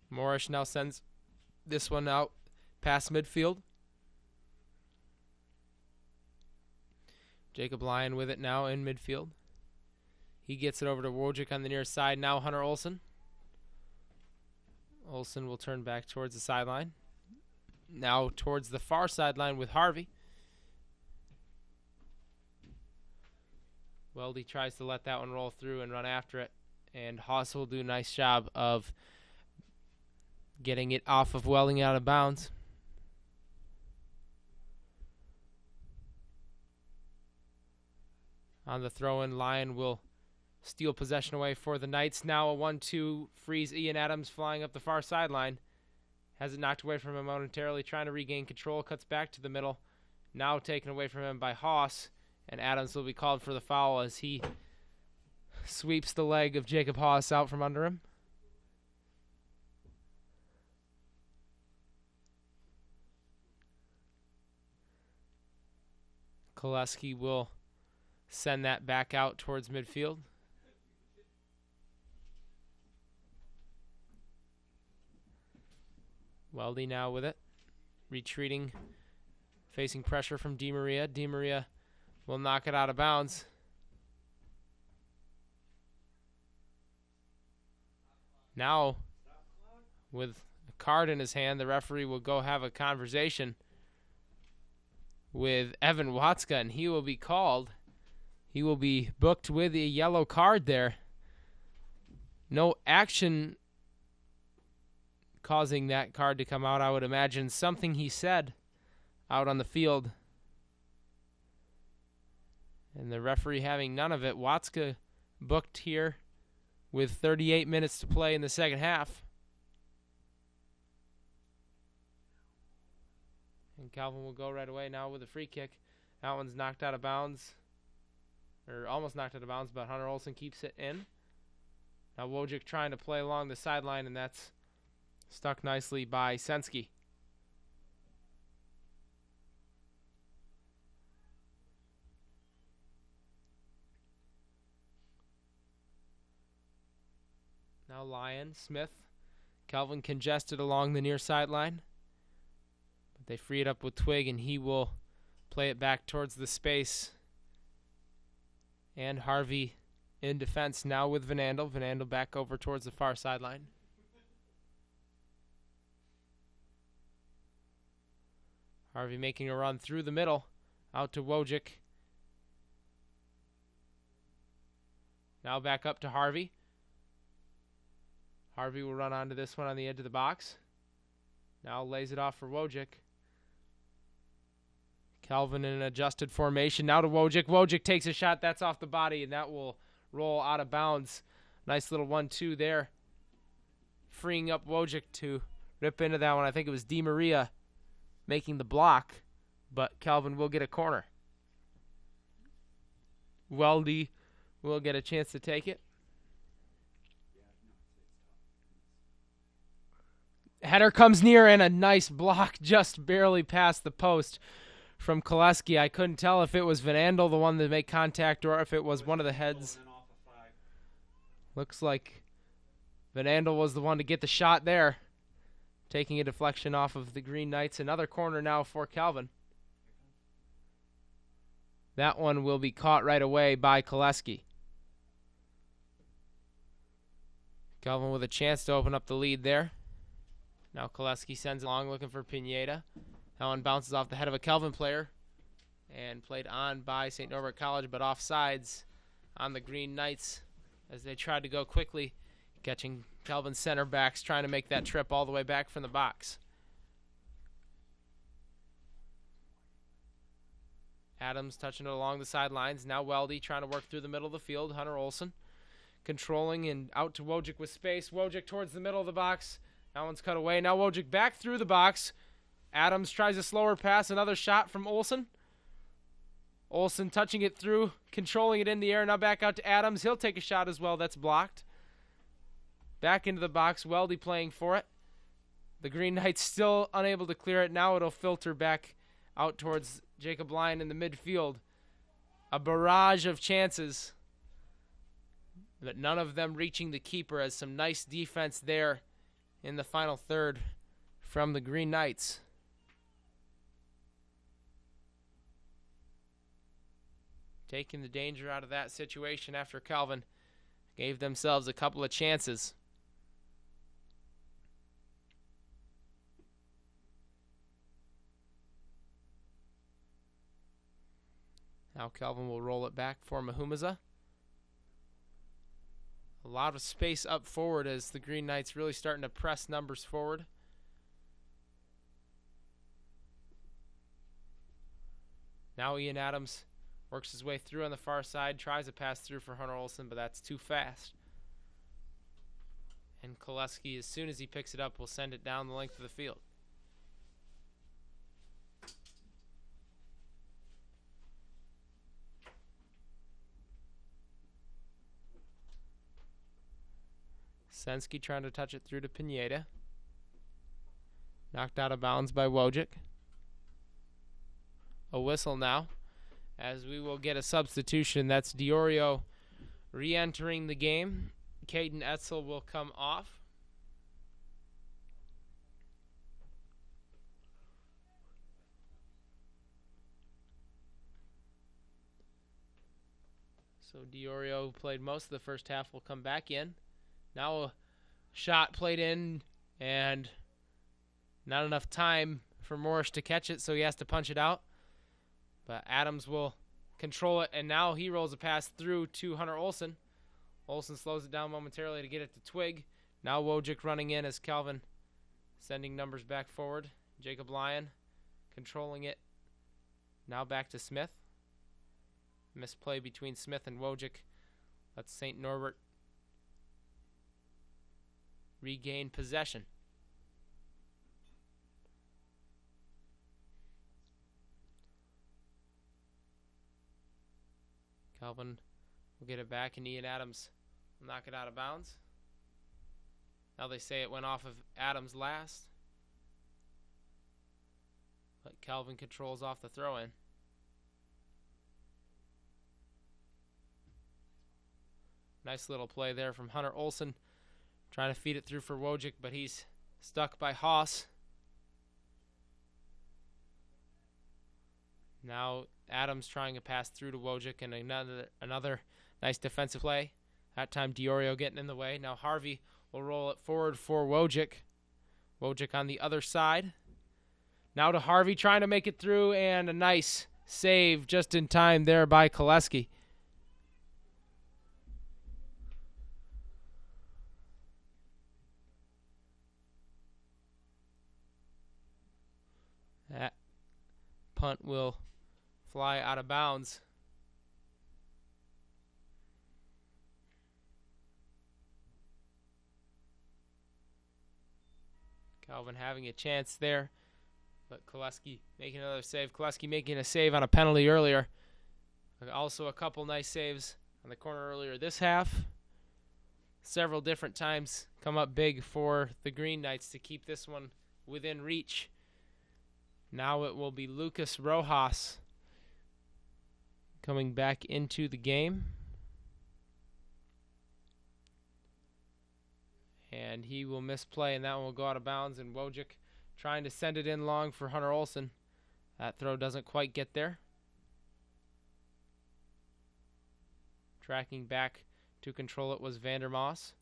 Morris now sends this one out past midfield. Jacob Lyon with it now in midfield. He gets it over to Wojcik on the near side. Now Hunter Olsen. Olsen will turn back towards the sideline. Now towards the far sideline with Harvey. Weldy tries to let that one roll through and run after it. And Haas will do a nice job of getting it off of Welding out of bounds. On the throw-in, Lyon will steal possession away for the Knights. Now a 1-2 frees Ian Adams flying up the far sideline. Has it knocked away from him momentarily, trying to regain control. Cuts back to the middle. Now taken away from him by Haas. And Adams will be called for the foul as he sweeps the leg of Jacob Haas out from under him. Koleski will send that back out towards midfield. Weldy now with it. Retreating, facing pressure from Di Maria. Di Maria will knock it out of bounds. Now, with a card in his hand, the referee will go have a conversation with Evan Watska, and he will be called. He will be booked with a yellow card there. No action causing that card to come out, I would imagine. Something he said out on the field. And the referee having none of it. Watska booked here with 38 minutes to play in the second half. And Calvin will go right away now with a free kick. That one's knocked out of bounds. Or almost knocked out of bounds, but Hunter Olsen keeps it in. Now Wojcik trying to play along the sideline, and that's stuck nicely by Senski. Now Lyon, Smith. Calvin congested along the near sideline. But they free it up with Twig, and he will play it back towards the space. And Harvey in defense now with Van Andel. Van Andel back over towards the far sideline. Harvey making a run through the middle. Out to Wojcik. Now back up to Harvey. Harvey will run onto this one on the edge of the box. Now lays it off for Wojcik. Calvin in an adjusted formation. Now to Wojcik. Wojcik takes a shot. That's off the body, and that will roll out of bounds. Nice little 1-2 there. Freeing up Wojcik to rip into that one. I think it was Di Maria making the block, but Calvin will get a corner. Weldy will get a chance to take it. Header comes near, and a nice block just barely past the post from Koleski. I couldn't tell if it was Van Andel, the one that made contact, or if it was one of the heads. Looks like Van Andel was the one to get the shot there, taking a deflection off of the Green Knights. Another corner now for Calvin. That one will be caught right away by Koleski. Calvin with a chance to open up the lead there. Now Koleski sends it along looking for Pineda. That one bounces off the head of a Calvin player and played on by St. Norbert College, but offsides on the Green Knights as they tried to go quickly, catching Calvin center backs trying to make that trip all the way back from the box. Adams touching it along the sidelines. Now Weldy trying to work through the middle of the field. Hunter Olsen controlling and out to Wojcik with space. Wojcik towards the middle of the box. That one's cut away. Now Wojcik back through the box. Adams tries a slower pass. Another shot from Olsen. Olsen touching it through, controlling it in the air. Now back out to Adams. He'll take a shot as well. That's blocked. Back into the box. Weldy playing for it. The Green Knights still unable to clear it. Now it'll filter back out towards Jacob Lyon in the midfield. A barrage of chances, but none of them reaching the keeper, as some nice defense there in the final third from the Green Knights. Taking the danger out of that situation after Calvin gave themselves a couple of chances. Now Calvin will roll it back for Mahumaza. A lot of space up forward as the Green Knights really starting to press numbers forward. Now Ian Adams works his way through on the far side, tries a pass through for Hunter Olsen, but that's too fast. And Koleski, as soon as he picks it up, will send it down the length of the field. Senski trying to touch it through to Pineda. Knocked out of bounds by Wojcik. A whistle now, as we will get a substitution. That's Diorio re-entering the game. Caden Etzel will come off. So Diorio, who played most of the first half, will come back in. Now a shot played in, and not enough time for Morris to catch it, so he has to punch it out. But Adams will control it, and now he rolls a pass through to Hunter Olsen. Olsen slows it down momentarily to get it to Twig. Now Wojcik running in as Calvin sending numbers back forward. Jacob Lyon controlling it. Now back to Smith. Misplay between Smith and Wojcik. That's St. Norbert regain possession. Calvin will get it back, and Ian Adams will knock it out of bounds. Now they say it went off of Adams last, but Calvin controls off the throw-in. Nice little play there from Hunter Olsen, trying to feed it through for Wojcik, but he's stuck by Haas. Now Adams trying to pass through to Wojcik, and another nice defensive play. That time Diorio getting in the way. Now Harvey will roll it forward for Wojcik. Wojcik on the other side. Now to Harvey trying to make it through, and a nice save just in time there by Koleski. That punt will fly out of bounds. Calvin having a chance there, but Koleski making another save. Koleski making a save on a penalty earlier. Also a couple nice saves on the corner earlier this half. Several different times come up big for the Green Knights to keep this one within reach. Now it will be Lucas Rojas coming back into the game. And he will misplay, and that one will go out of bounds. And Wojcik trying to send it in long for Hunter Olsen. That throw doesn't quite get there. Tracking back to control it was Vandermoss.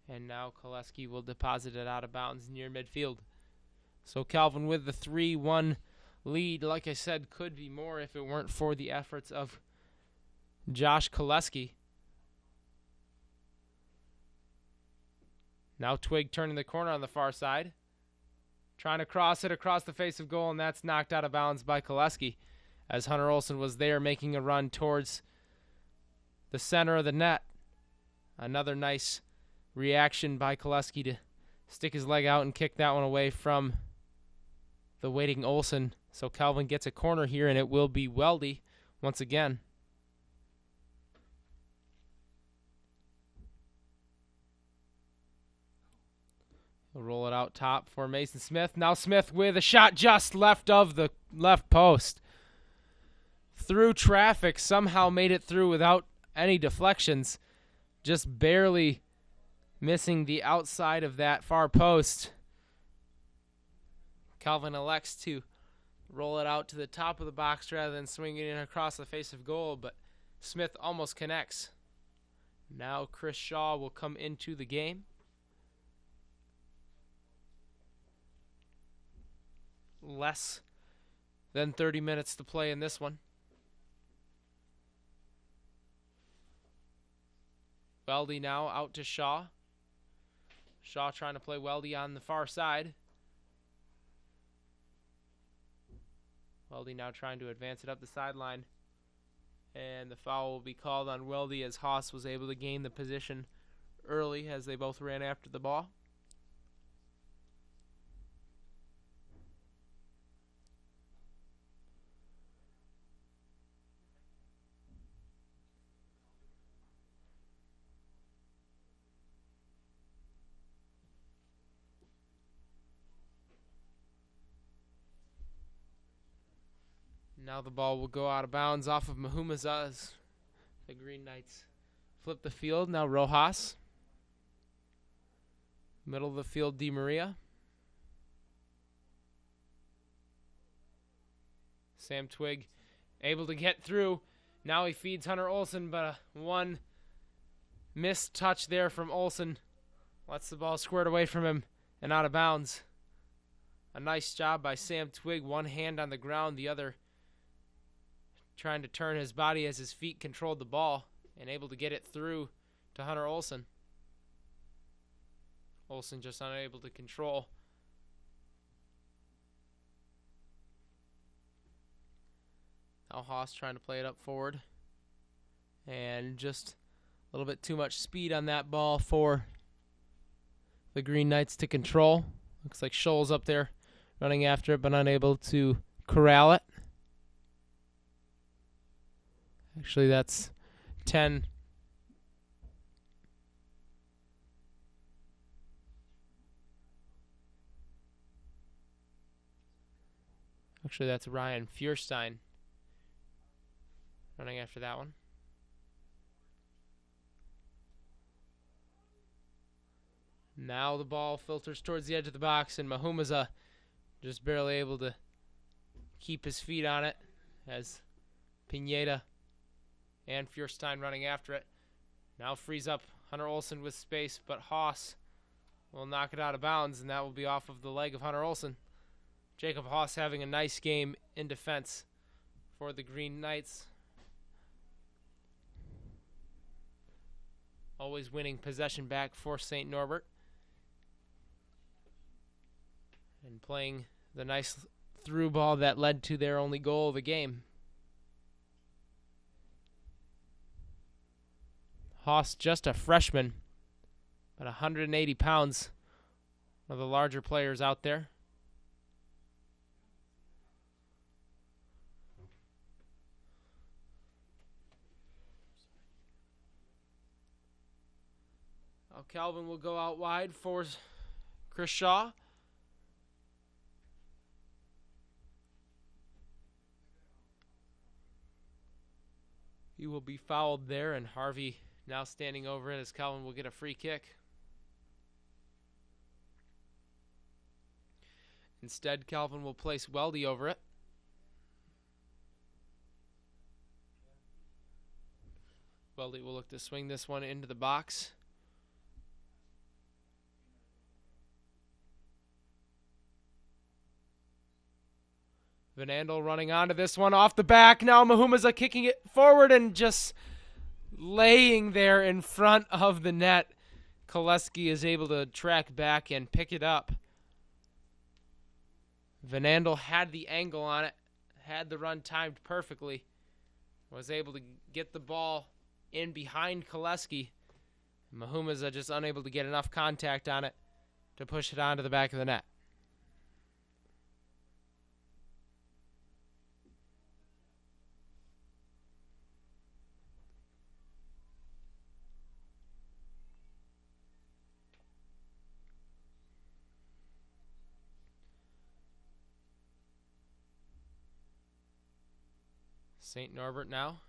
And now Koleski will deposit it out of bounds near midfield. So Calvin with the 3-1 lead, like I said, could be more if it weren't for the efforts of Josh Koleski. Now Twig turning the corner on the far side. Trying to cross it across the face of goal, and that's knocked out of bounds by Koleski as Hunter Olsen was there making a run towards the center of the net. Another nice reaction by Koleski to stick his leg out and kick that one away from the waiting Olsen. So Calvin gets a corner here, and it will be Weldy once again. He'll roll it out top for Mason Smith. Now Smith with a shot just left of the left post. Through traffic, somehow made it through without any deflections. Just barely missing the outside of that far post. Calvin elects to roll it out to the top of the box rather than swinging it across the face of goal, but Smith almost connects. Now Chris Shaw will come into the game. Less than 30 minutes to play in this one. Weldy now out to Shaw. Shaw trying to play Weldy on the far side. Weldy now trying to advance it up the sideline. And the foul will be called on Weldy as Haas was able to gain the position early as they both ran after the ball. Now the ball will go out of bounds off of Mahumazaz. The Green Knights flip the field. Now Rojas. Middle of the field, Di Maria. Sam Twig able to get through. Now he feeds Hunter Olsen, but one missed touch there from Olsen lets the ball squared away from him and out of bounds. A nice job by Sam Twig. One hand on the ground, the other trying to turn his body as his feet controlled the ball and able to get it through to Hunter Olsen. Olsen just unable to control. Now Haas trying to play it up forward. And just a little bit too much speed on that ball for the Green Knights to control. Looks like Scholl's up there running after it, but unable to corral it. Actually, that's 10. Actually, that's Ryan Feuerstein running after that one. Now the ball filters towards the edge of the box, and Mahumaza just barely able to keep his feet on it as Pineda and Feuerstein running after it. Now frees up Hunter Olsen with space, but Haas will knock it out of bounds, and that will be off of the leg of Hunter Olsen. Jacob Haas having a nice game in defense for the Green Knights. Always winning possession back for St. Norbert. And playing the nice through ball that led to their only goal of the game. Haas, just a freshman, about 180 pounds, one of the larger players out there. Now Calvin will go out wide for Chris Shaw. He will be fouled there, and Harvey now standing over it as Calvin will get a free kick. Instead, Calvin will place Weldy over it. Weldy will look to swing this one into the box. Van Andel running onto this one off the back. Now Mahumaza kicking it forward and just laying there in front of the net. Koleski is able to track back and pick it up. Van Andel had the angle on it, had the run timed perfectly, was able to get the ball in behind Koleski. Mahumaza just unable to get enough contact on it to push it onto the back of the net. St. Norbert now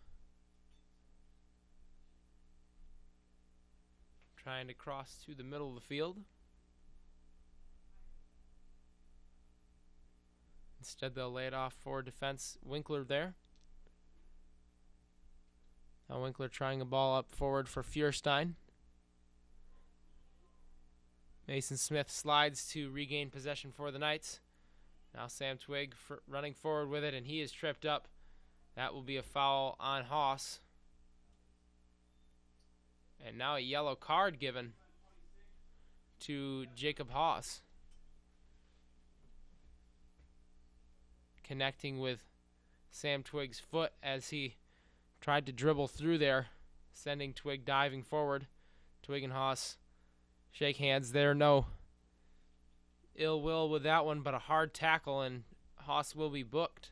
trying to cross to the middle of the field. Instead, they'll lay it off for defense Winkler there. Now Winkler trying a ball up forward for Feuerstein. Mason Smith slides to regain possession for the Knights. Now Sam Twig running forward with it, and he is tripped up. That will be a foul on Haas. And now a yellow card given to Jacob Haas. Connecting with Sam Twig's foot as he tried to dribble through there, sending Twig diving forward. Twig and Haas shake hands there. No ill will with that one, but a hard tackle, and Haas will be booked.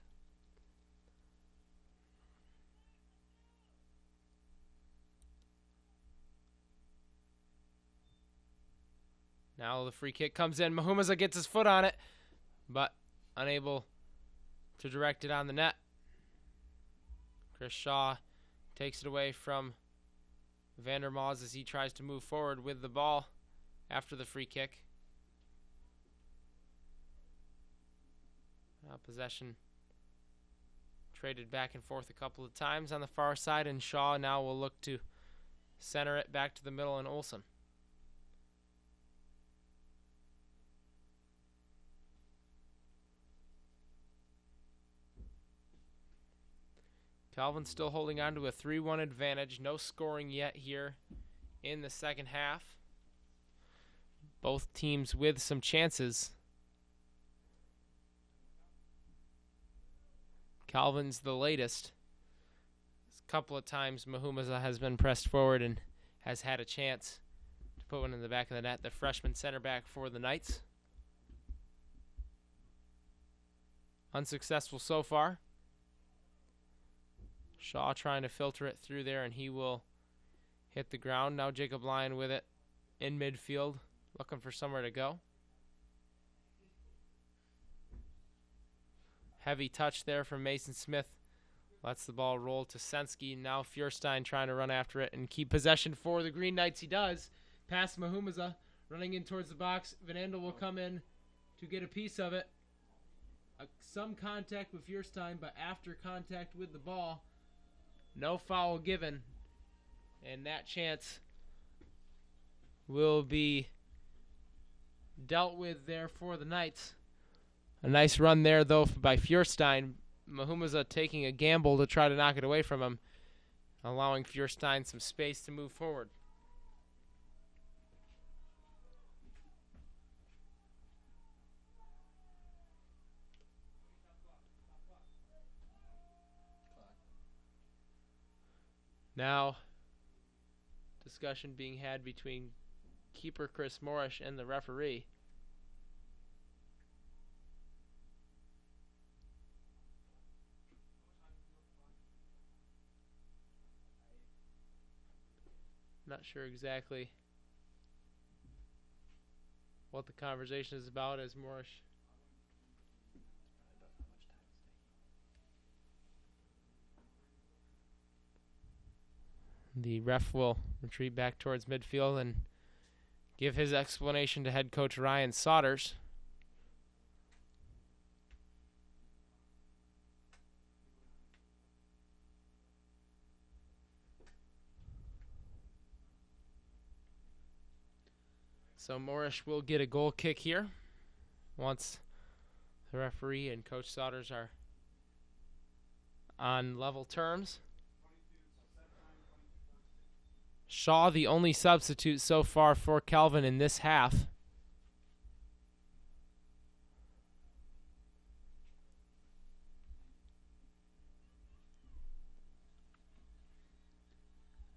Now the free kick comes in. Mahumaza gets his foot on it, but unable to direct it on the net. Chris Shaw takes it away from Vandermaas as he tries to move forward with the ball after the free kick. Now possession traded back and forth a couple of times on the far side, and Shaw now will look to center it back to the middle and Olsen. Calvin still holding on to a 3-1 advantage. No scoring yet here in the second half. Both teams with some chances. Calvin's the latest. A couple of times Mahumaza has been pressed forward and has had a chance to put one in the back of the net. The freshman center back for the Knights. Unsuccessful so far. Shaw trying to filter it through there, and he will hit the ground. Now Jacob Lyon with it in midfield, looking for somewhere to go. Heavy touch there from Mason Smith. Lets the ball roll to Senski. Now Feuerstein trying to run after it and keep possession for the Green Knights. He does. Past Mahumaza, running in towards the box. Van Andel will come in to get a piece of it. Some contact with Feuerstein, but after contact with the ball, no foul given. And that chance will be dealt with there for the Knights. A nice run there, though, by Feuerstein. Mahumaza taking a gamble to try to knock it away from him, allowing Feuerstein some space to move forward. Now, discussion being had between keeper Chris Morrish and the referee. Not sure exactly what the conversation is about as Morrish the ref will retreat back towards midfield and give his explanation to head coach Ryan Sodders. So Morrish will get a goal kick here once the referee and Coach Sodders are on level terms. Shaw, the only substitute so far for Calvin in this half.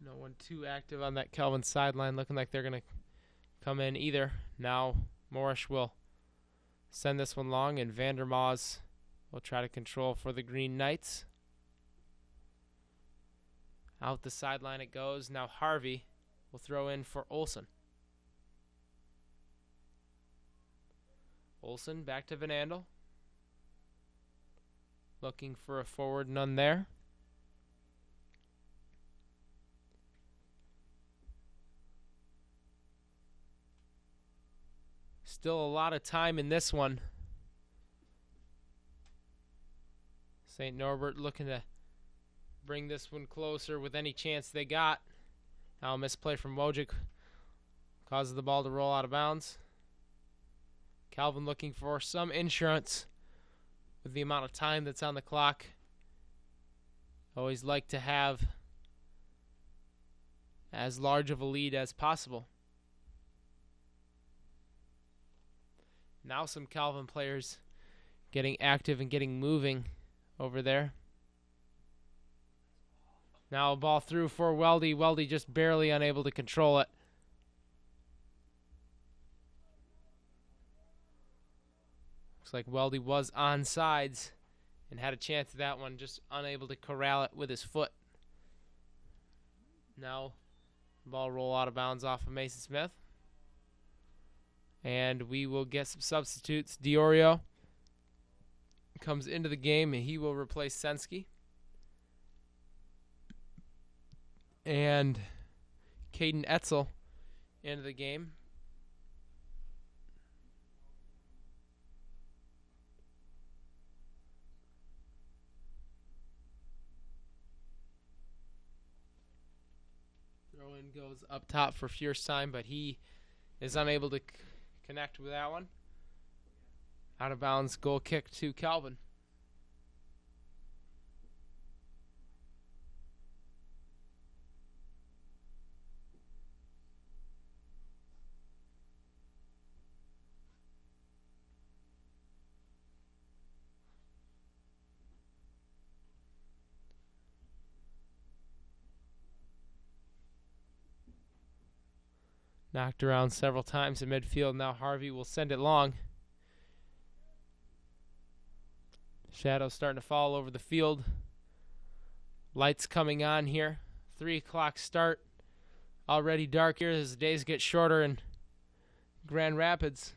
No one too active on that Calvin sideline, looking like they're going to come in either. Now Morrish will send this one long, and Vandermaas will try to control for the Green Knights. Out the sideline it goes. Now Harvey will throw in for Olsen. Olsen back to Van Andel. Looking for a forward, none there. Still a lot of time in this one. St. Norbert looking to bring this one closer with any chance they got. Now a misplay from Wojcik causes the ball to roll out of bounds. Calvin looking for some insurance with the amount of time that's on the clock. Always like to have as large of a lead as possible. Now some Calvin players getting active and getting moving over there. Now a ball through for Weldy. Weldy just barely unable to control it. Looks like Weldy was on sides and had a chance at that one, just unable to corral it with his foot. Now ball roll out of bounds off of Mason Smith. And we will get some substitutes. Diorio comes into the game, and he will replace Senski. And Caden Etzel into the game. Throw-in goes up top for Feuerstein, but he is unable to connect with that one. Out of bounds goal kick to Calvin. Knocked around several times in midfield. Now Harvey will send it long. Shadows starting to fall over the field. Lights coming on here. 3 o'clock start. Already dark here as the days get shorter in Grand Rapids.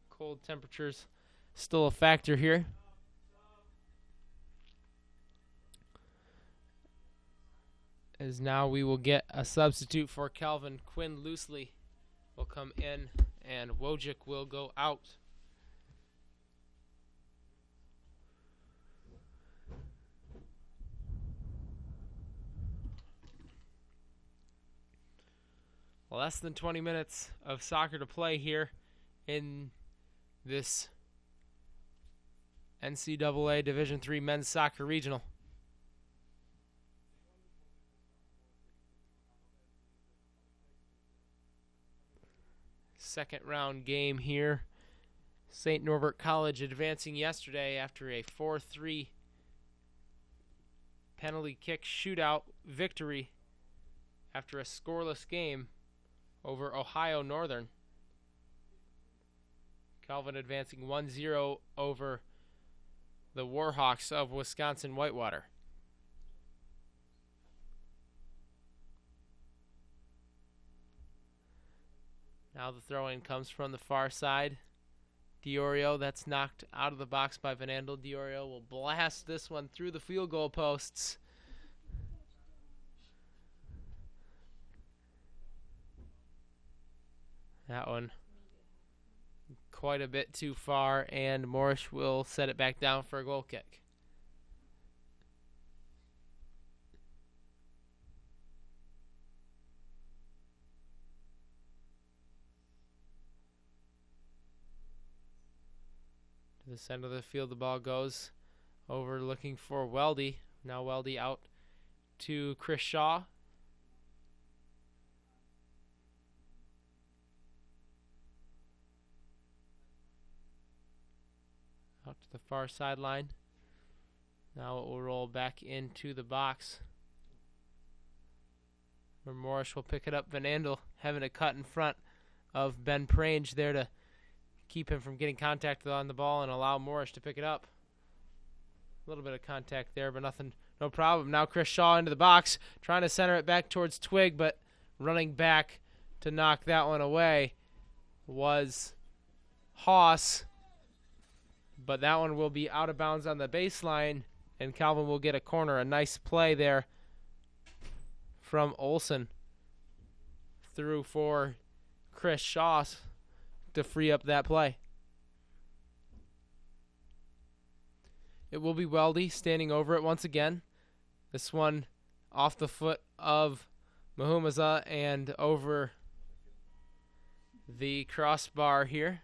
Cold temperatures still a factor here. As now we will get a substitute for Calvin. Quinn Loosely will come in and Wojcik will go out. Less than 20 minutes of soccer to play here in this NCAA Division III Men's Soccer Regional. Second round game here. St. Norbert College advancing yesterday after a 4-3 penalty kick shootout victory after a scoreless game over Ohio Northern. Calvin advancing 1-0 over the Warhawks of Wisconsin Whitewater. Now the throw-in comes from the far side. Diorio, that's knocked out of the box by Van Andel. Diorio will blast this one through the field goal posts. That one quite a bit too far, and Morris will set it back down for a goal kick. To the center of the field the ball goes over looking for Weldy. Now Weldy out to Chris Shaw. Out to the far sideline. Now it will roll back into the box, where Morris will pick it up. Van Andel having a cut in front of Ben Prange there to keep him from getting contact on the ball and allow Morris to pick it up. A little bit of contact there, but nothing, no problem. Now Chris Shaw into the box, trying to center it back towards Twig, but running back to knock that one away was Haas. But that one will be out of bounds on the baseline, and Calvin will get a corner. A nice play there from Olsen through for Chris Shaw to free up that play. It will be Weldy standing over it once again. This one off the foot of Mahumaza and over the crossbar here.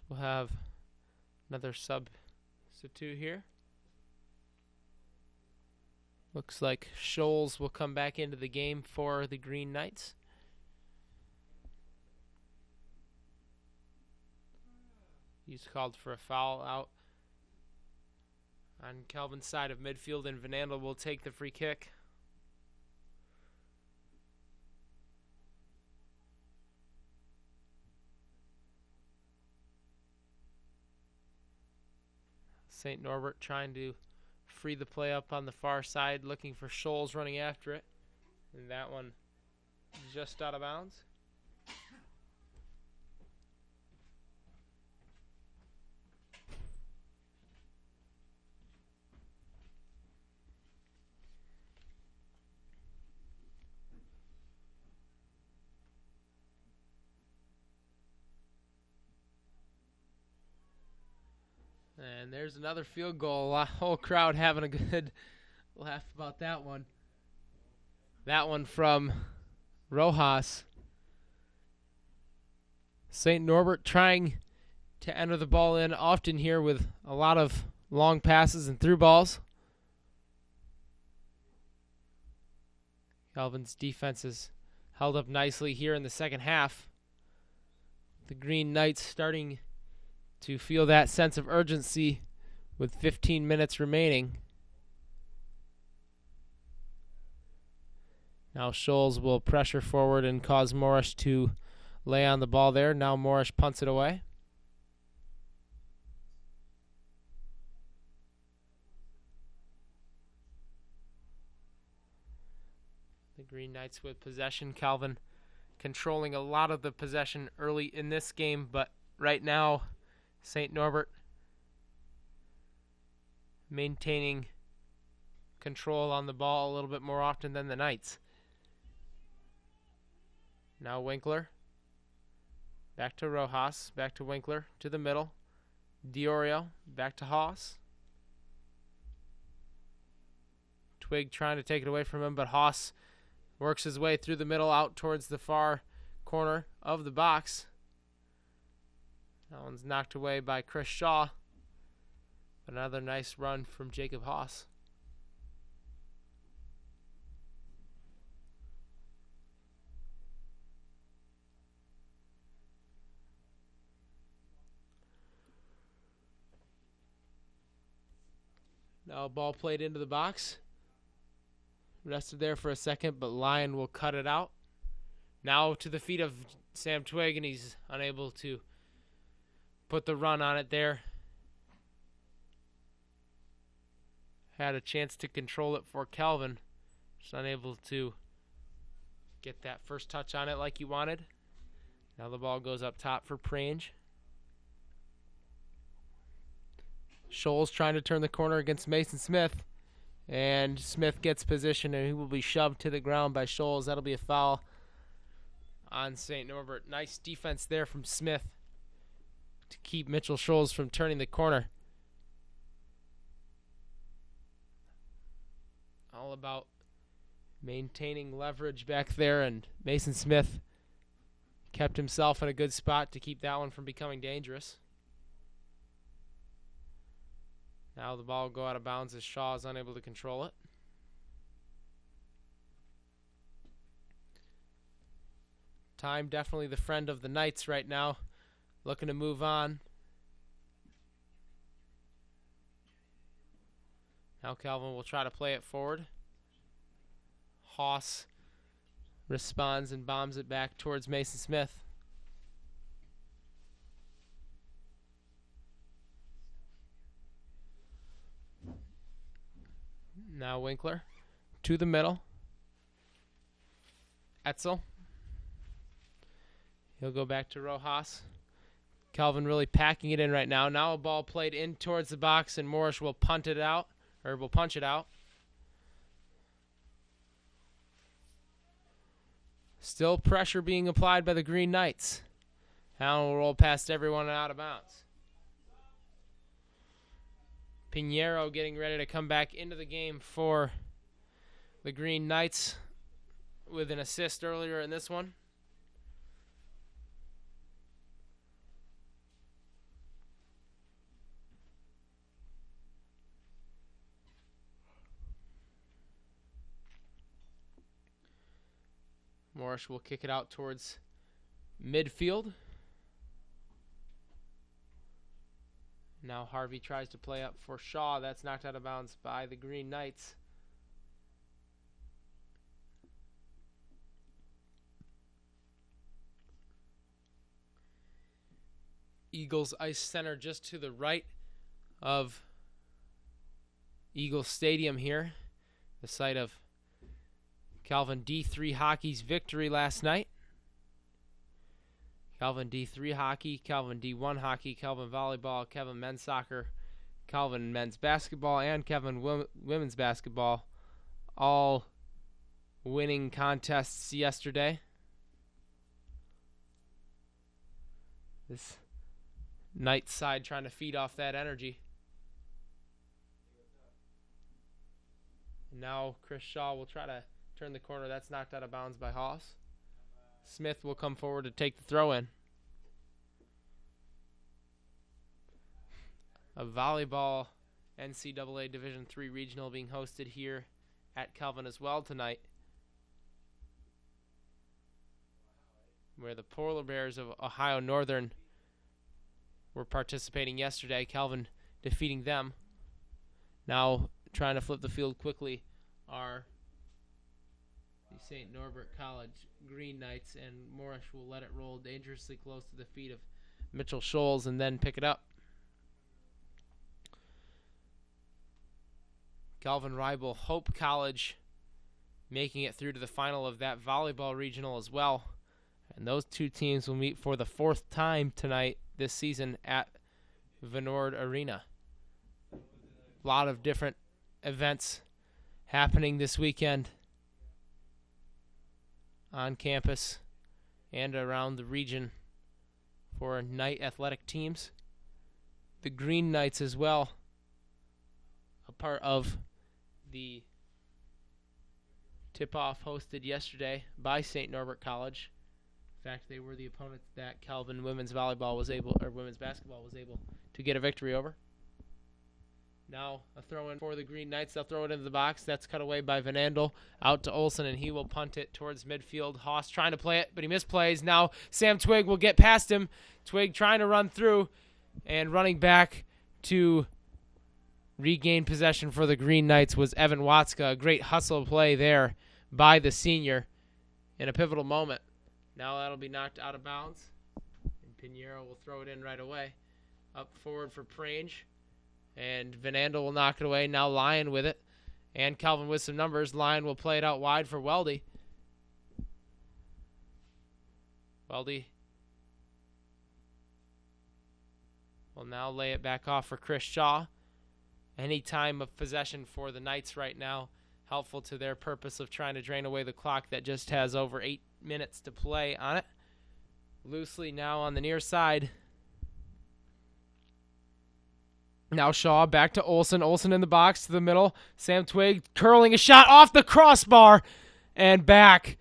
We'll have another substitute here. Looks like Scholes will come back into the game for the Green Knights. He's called for a foul out on Calvin's side of midfield, and Van Andel will take the free kick. St. Norbert trying to free the play up on the far side, looking for Scholes running after it. And that one just out of bounds. And there's another field goal. Whole crowd having a good laugh about that one. That one from Rojas. St. Norbert trying to enter the ball in often here with a lot of long passes and through balls. Calvin's defense is held up nicely here in the second half. The Green Knights starting to feel that sense of urgency with 15 minutes remaining. Now Scholes will pressure forward and cause Morris to lay on the ball there. Now Morris punts it away. The Green Knights with possession. Calvin controlling a lot of the possession early in this game, but right now St. Norbert maintaining control on the ball a little bit more often than the Knights. Now Winkler. Back to Rojas. Back to Winkler. To the middle. Diorio. Back to Haas. Twig trying to take it away from him, but Haas works his way through the middle out towards the far corner of the box. That one's knocked away by Chris Shaw. Another nice run from Jacob Haas. Now ball played into the box. Rested there for a second, but Lyon will cut it out. Now to the feet of Sam Twig, and he's unable to put the run on it there. Had a chance to control it for Calvin. Just unable to get that first touch on it like he wanted. Now the ball goes up top for Prange. Scholes trying to turn the corner against Mason Smith. And Smith gets position, and he will be shoved to the ground by Scholes. That'll be a foul on St. Norbert. Nice defense there from Smith to keep Mitchell Scholes from turning the corner. All about maintaining leverage back there, and Mason Smith kept himself in a good spot to keep that one from becoming dangerous. Now the ball will go out of bounds as Shaw is unable to control it. Time definitely the friend of the Knights right now. Looking to move on. Now Calvin will try to play it forward. Haas responds and bombs it back towards Mason Smith. Now Winkler to the middle. Etzel. He'll go back to Rojas. Calvin really packing it in right now. Now a ball played in towards the box, and Morris will punt it out, or will punch it out. Still pressure being applied by the Green Knights. Now will roll past everyone and out of bounds. Pinheiro getting ready to come back into the game for the Green Knights with an assist earlier in this one. Morris will kick it out towards midfield. Now Harvey tries to play up for Shaw. That's knocked out of bounds by the Green Knights. Eagles Ice Center just to the right of Eagles Stadium here, the site of Calvin D3 Hockey's victory last night. Calvin D3 Hockey, Calvin D1 Hockey, Calvin Volleyball, Calvin Men's Soccer, Calvin Men's Basketball, and Calvin Women's Basketball all winning contests yesterday. This Knight side trying to feed off that energy. Now Chris Shaw will try to turn the corner. That's knocked out of bounds by Haas. Smith will come forward to take the throw in. A volleyball NCAA Division III regional being hosted here at Calvin as well tonight, where the Polar Bears of Ohio Northern were participating yesterday. Calvin defeating them. Now trying to flip the field quickly are the St. Norbert College Green Knights, and Morris will let it roll dangerously close to the feet of Mitchell Scholes and then pick it up. Calvin Ribel, Hope College, making it through to the final of that volleyball regional as well. And those two teams will meet for the fourth time tonight this season at Vinord Arena. A lot of different events happening this weekend on campus and around the region for night athletic teams. The Green Knights as well, a part of the tip-off hosted yesterday by St. Norbert College. In fact, they were the opponents that Calvin women's basketball was able to get a victory over. Now a throw-in for the Green Knights. They'll throw it into the box. That's cut away by Van Andel. Out to Olsen, and he will punt it towards midfield. Haas trying to play it, but he misplays. Now Sam Twig will get past him. Twig trying to run through, and running back to regain possession for the Green Knights was Evan Watska. A great hustle play there by the senior in a pivotal moment. Now that'll be knocked out of bounds, and Pinheiro will throw it in right away. Up forward for Prange, and Van Andel will knock it away. Now Lyon with it, and Calvin with some numbers. Lyon will play it out wide for Weldy. Weldy will now lay it back off for Chris Shaw. Any time of possession for the Knights right now, helpful to their purpose of trying to drain away the clock that just has over 8 minutes to play on it. Loosely now on the near side. Now Shaw back to Olsen. Olsen in the box to the middle. Sam Twig curling a shot off the crossbar and back.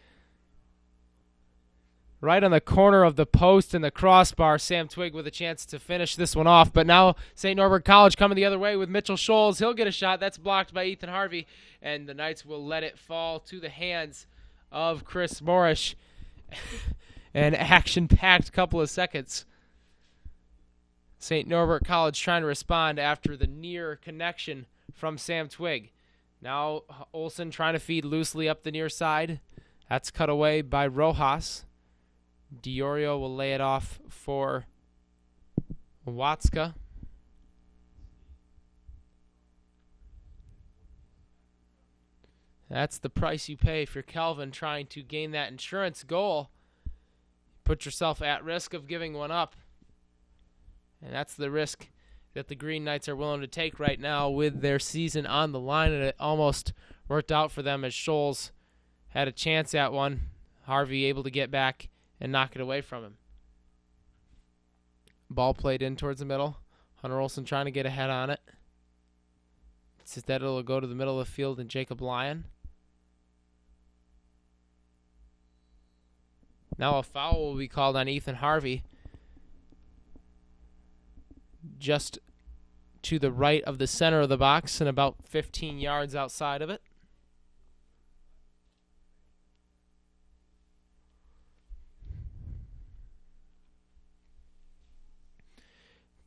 Right on the corner of the post and the crossbar. Sam Twig with a chance to finish this one off. But now St. Norbert College coming the other way with Mitchell Scholes. He'll get a shot. That's blocked by Ethan Harvey. And the Knights will let it fall to the hands of Chris Morris. An action-packed couple of seconds. St. Norbert College trying to respond after the near connection from Sam Twig. Now Olsen trying to feed loosely up the near side. That's cut away by Rojas. Diorio will lay it off for Watska. That's the price you pay for Calvin trying to gain that insurance goal. Put yourself at risk of giving one up. And that's the risk that the Green Knights are willing to take right now with their season on the line. And it almost worked out for them as Scholes had a chance at one. Harvey able to get back and knock it away from him. Ball played in towards the middle. Hunter Olsen trying to get ahead on it. Instead, it'll go to the middle of the field and Jacob Lyon. Now a foul will be called on Ethan Harvey. Just to the right of the center of the box and about 15 yards outside of it.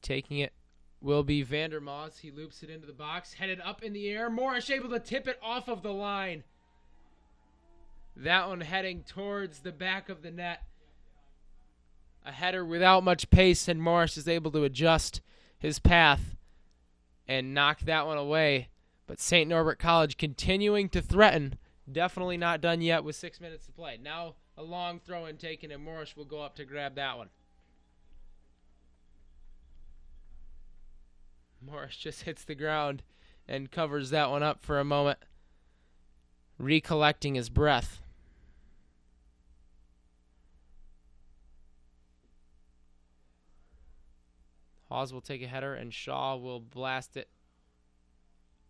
Taking it will be Vandermaas. He loops it into the box, headed up in the air. Morris able to tip it off of the line. That one heading towards the back of the net. A header without much pace, and Morris is able to adjust his path and knock that one away. But St. Norbert College continuing to threaten. Definitely not done yet with 6 minutes to play. Now a long throw-in taken, and Morris will go up to grab that one. Morris just hits the ground and covers that one up for a moment, recollecting his breath. Hawes will take a header, and Shaw will blast it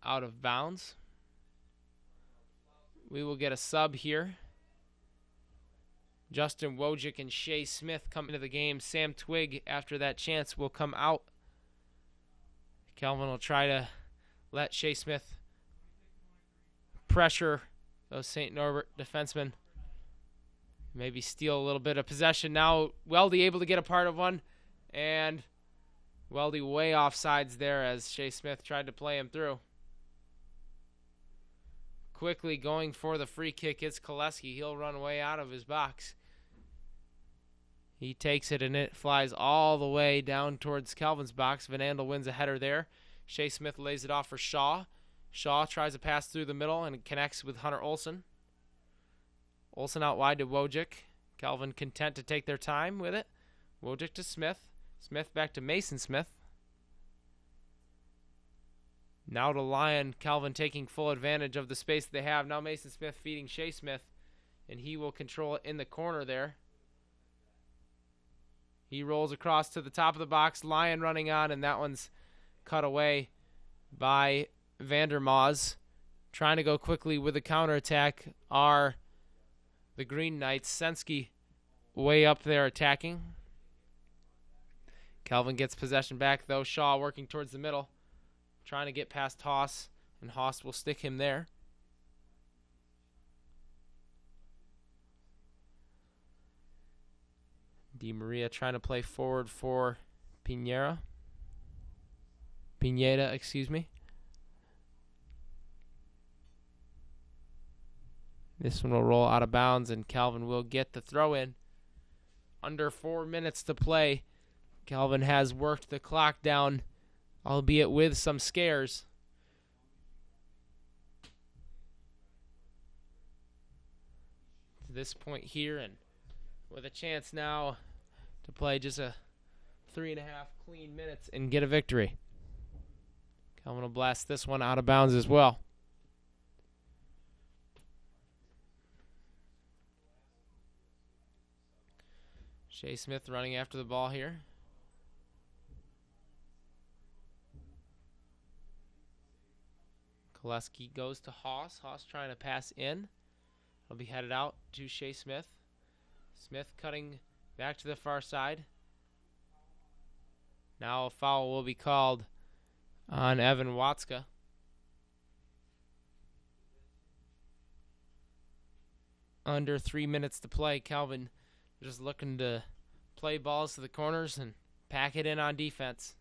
out of bounds. We will get a sub here. Justin Wojcik and Shea Smith come into the game. Sam Twig, after that chance, will come out. Calvin will try to let Shea Smith pressure those St. Norbert defensemen. Maybe steal a little bit of possession. Now Weldy able to get a part of one. And Weldy way off sides there as Shea Smith tried to play him through. quickly going for the free kick. It's Koleski. He'll run way out of his box. He takes it, and it flies all the way down towards Calvin's box. Van Andel wins a header there. Shea Smith lays it off for Shaw. Shaw tries to pass through the middle and connects with Hunter Olsen. Olsen out wide to Wojcik. Calvin content to take their time with it. Wojcik to Smith. Smith back to Mason Smith. Now to Lyon. Calvin taking full advantage of the space they have. Now Mason Smith feeding Shea Smith, and he will control it in the corner there. He rolls across to the top of the box. Lyon running on, and that one's cut away by Vandermaas. Trying to go quickly with the counterattack are the Green Knights. Senski way up there attacking. Calvin gets possession back, though. Shaw working towards the middle, trying to get past Haas, and Haas will stick him there. Di Maria trying to play forward for Pineda, excuse me. This one will roll out of bounds, and Calvin will get the throw in. Under 4 minutes to play. Calvin has worked the clock down, albeit with some scares. To this point here, and with a chance now to play just a 3.5 clean minutes and get a victory. Calvin will blast this one out of bounds as well. Shea Smith running after the ball here. Koleski goes to Haas. Haas trying to pass in. He'll be headed out to Shea Smith. Smith cutting back to the far side. Now a foul will be called on Evan Watska. Under 3 minutes to play. Calvin just looking to play balls to the corners and pack it in on defense.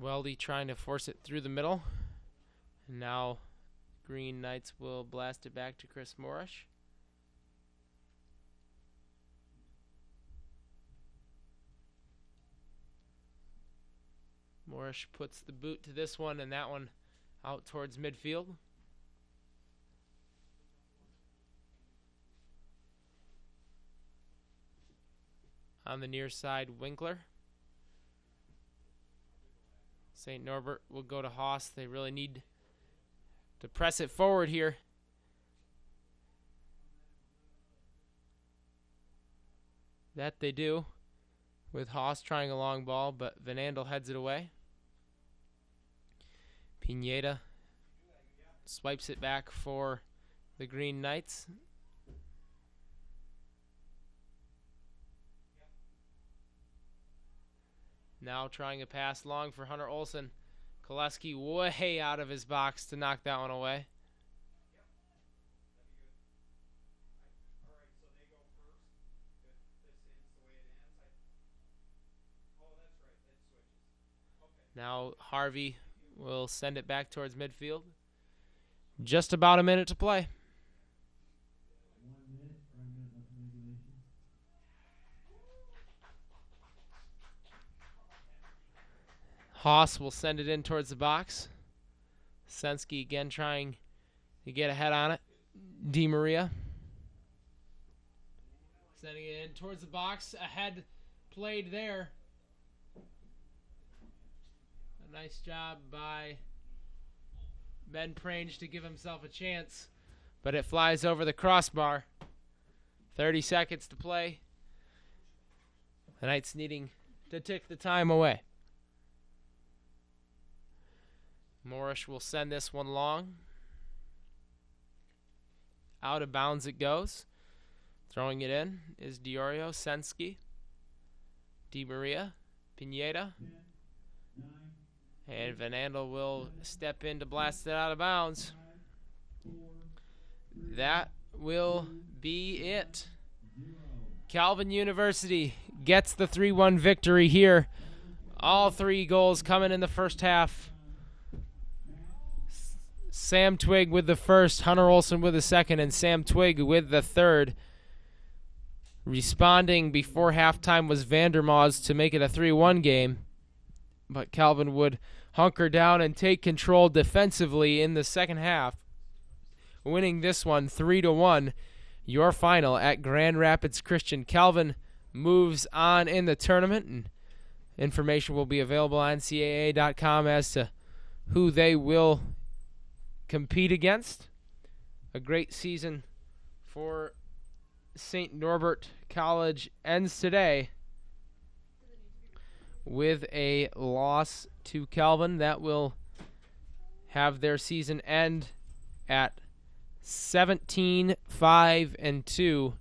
Weldy trying to force it through the middle. And now Green Knights will blast it back to Chris Morrish. Morrish puts the boot to this one, and that one out towards midfield. On the near side, Winkler. St. Norbert will go to Haas. They really need to press it forward here. That they do, with Haas trying a long ball, but Van Andel heads it away. Pineda swipes it back for the Green Knights. Now trying to pass long for Hunter Olsen. Koleski way out of his box to knock that one away. Now Harvey will send it back towards midfield. Just about a minute to play. Haas will send it in towards the box. Senski again trying to get ahead on it. Di Maria sending it in towards the box. Ahead played there. A nice job by Ben Prange to give himself a chance, but it flies over the crossbar. 30 seconds to play. The Knights needing to tick the time away. Morrish will send this one long. Out of bounds it goes. Throwing it in is Diorio, Senski, Di Maria, Pineda. And Van Andel will step in to blast it out of bounds. that will be it. Calvin University gets the 3-1 victory here. All 3 goals coming in the first half. Sam Twig with the first, Hunter Olson with the second, and Sam Twig with the third. Responding before halftime was Vandermaas to make it a 3-1 game. But Calvin would hunker down and take control defensively in the second half, winning this one 3-1. Your final at Grand Rapids Christian. Calvin moves on in the tournament, and information will be available on ncaa.com as to who they will compete against. A great season for St. Norbert College ends today with a loss to Calvin. That will have their season end at 17-5-2,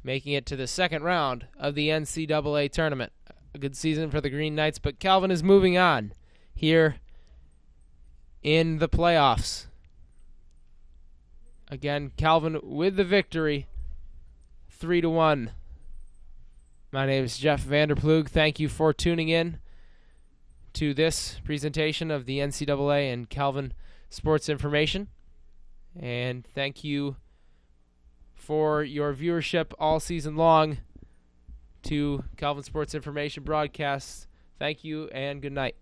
making it to the second round of the NCAA tournament. A good season for the Green Knights, but Calvin is moving on here in the playoffs. Again, Calvin with the victory, 3-1. My name is Jeff Vanderplug. Thank you for tuning in to this presentation of the NCAA and Calvin sports information. And thank you for your viewership all season long to Calvin Sports Information broadcasts. Thank you and good night.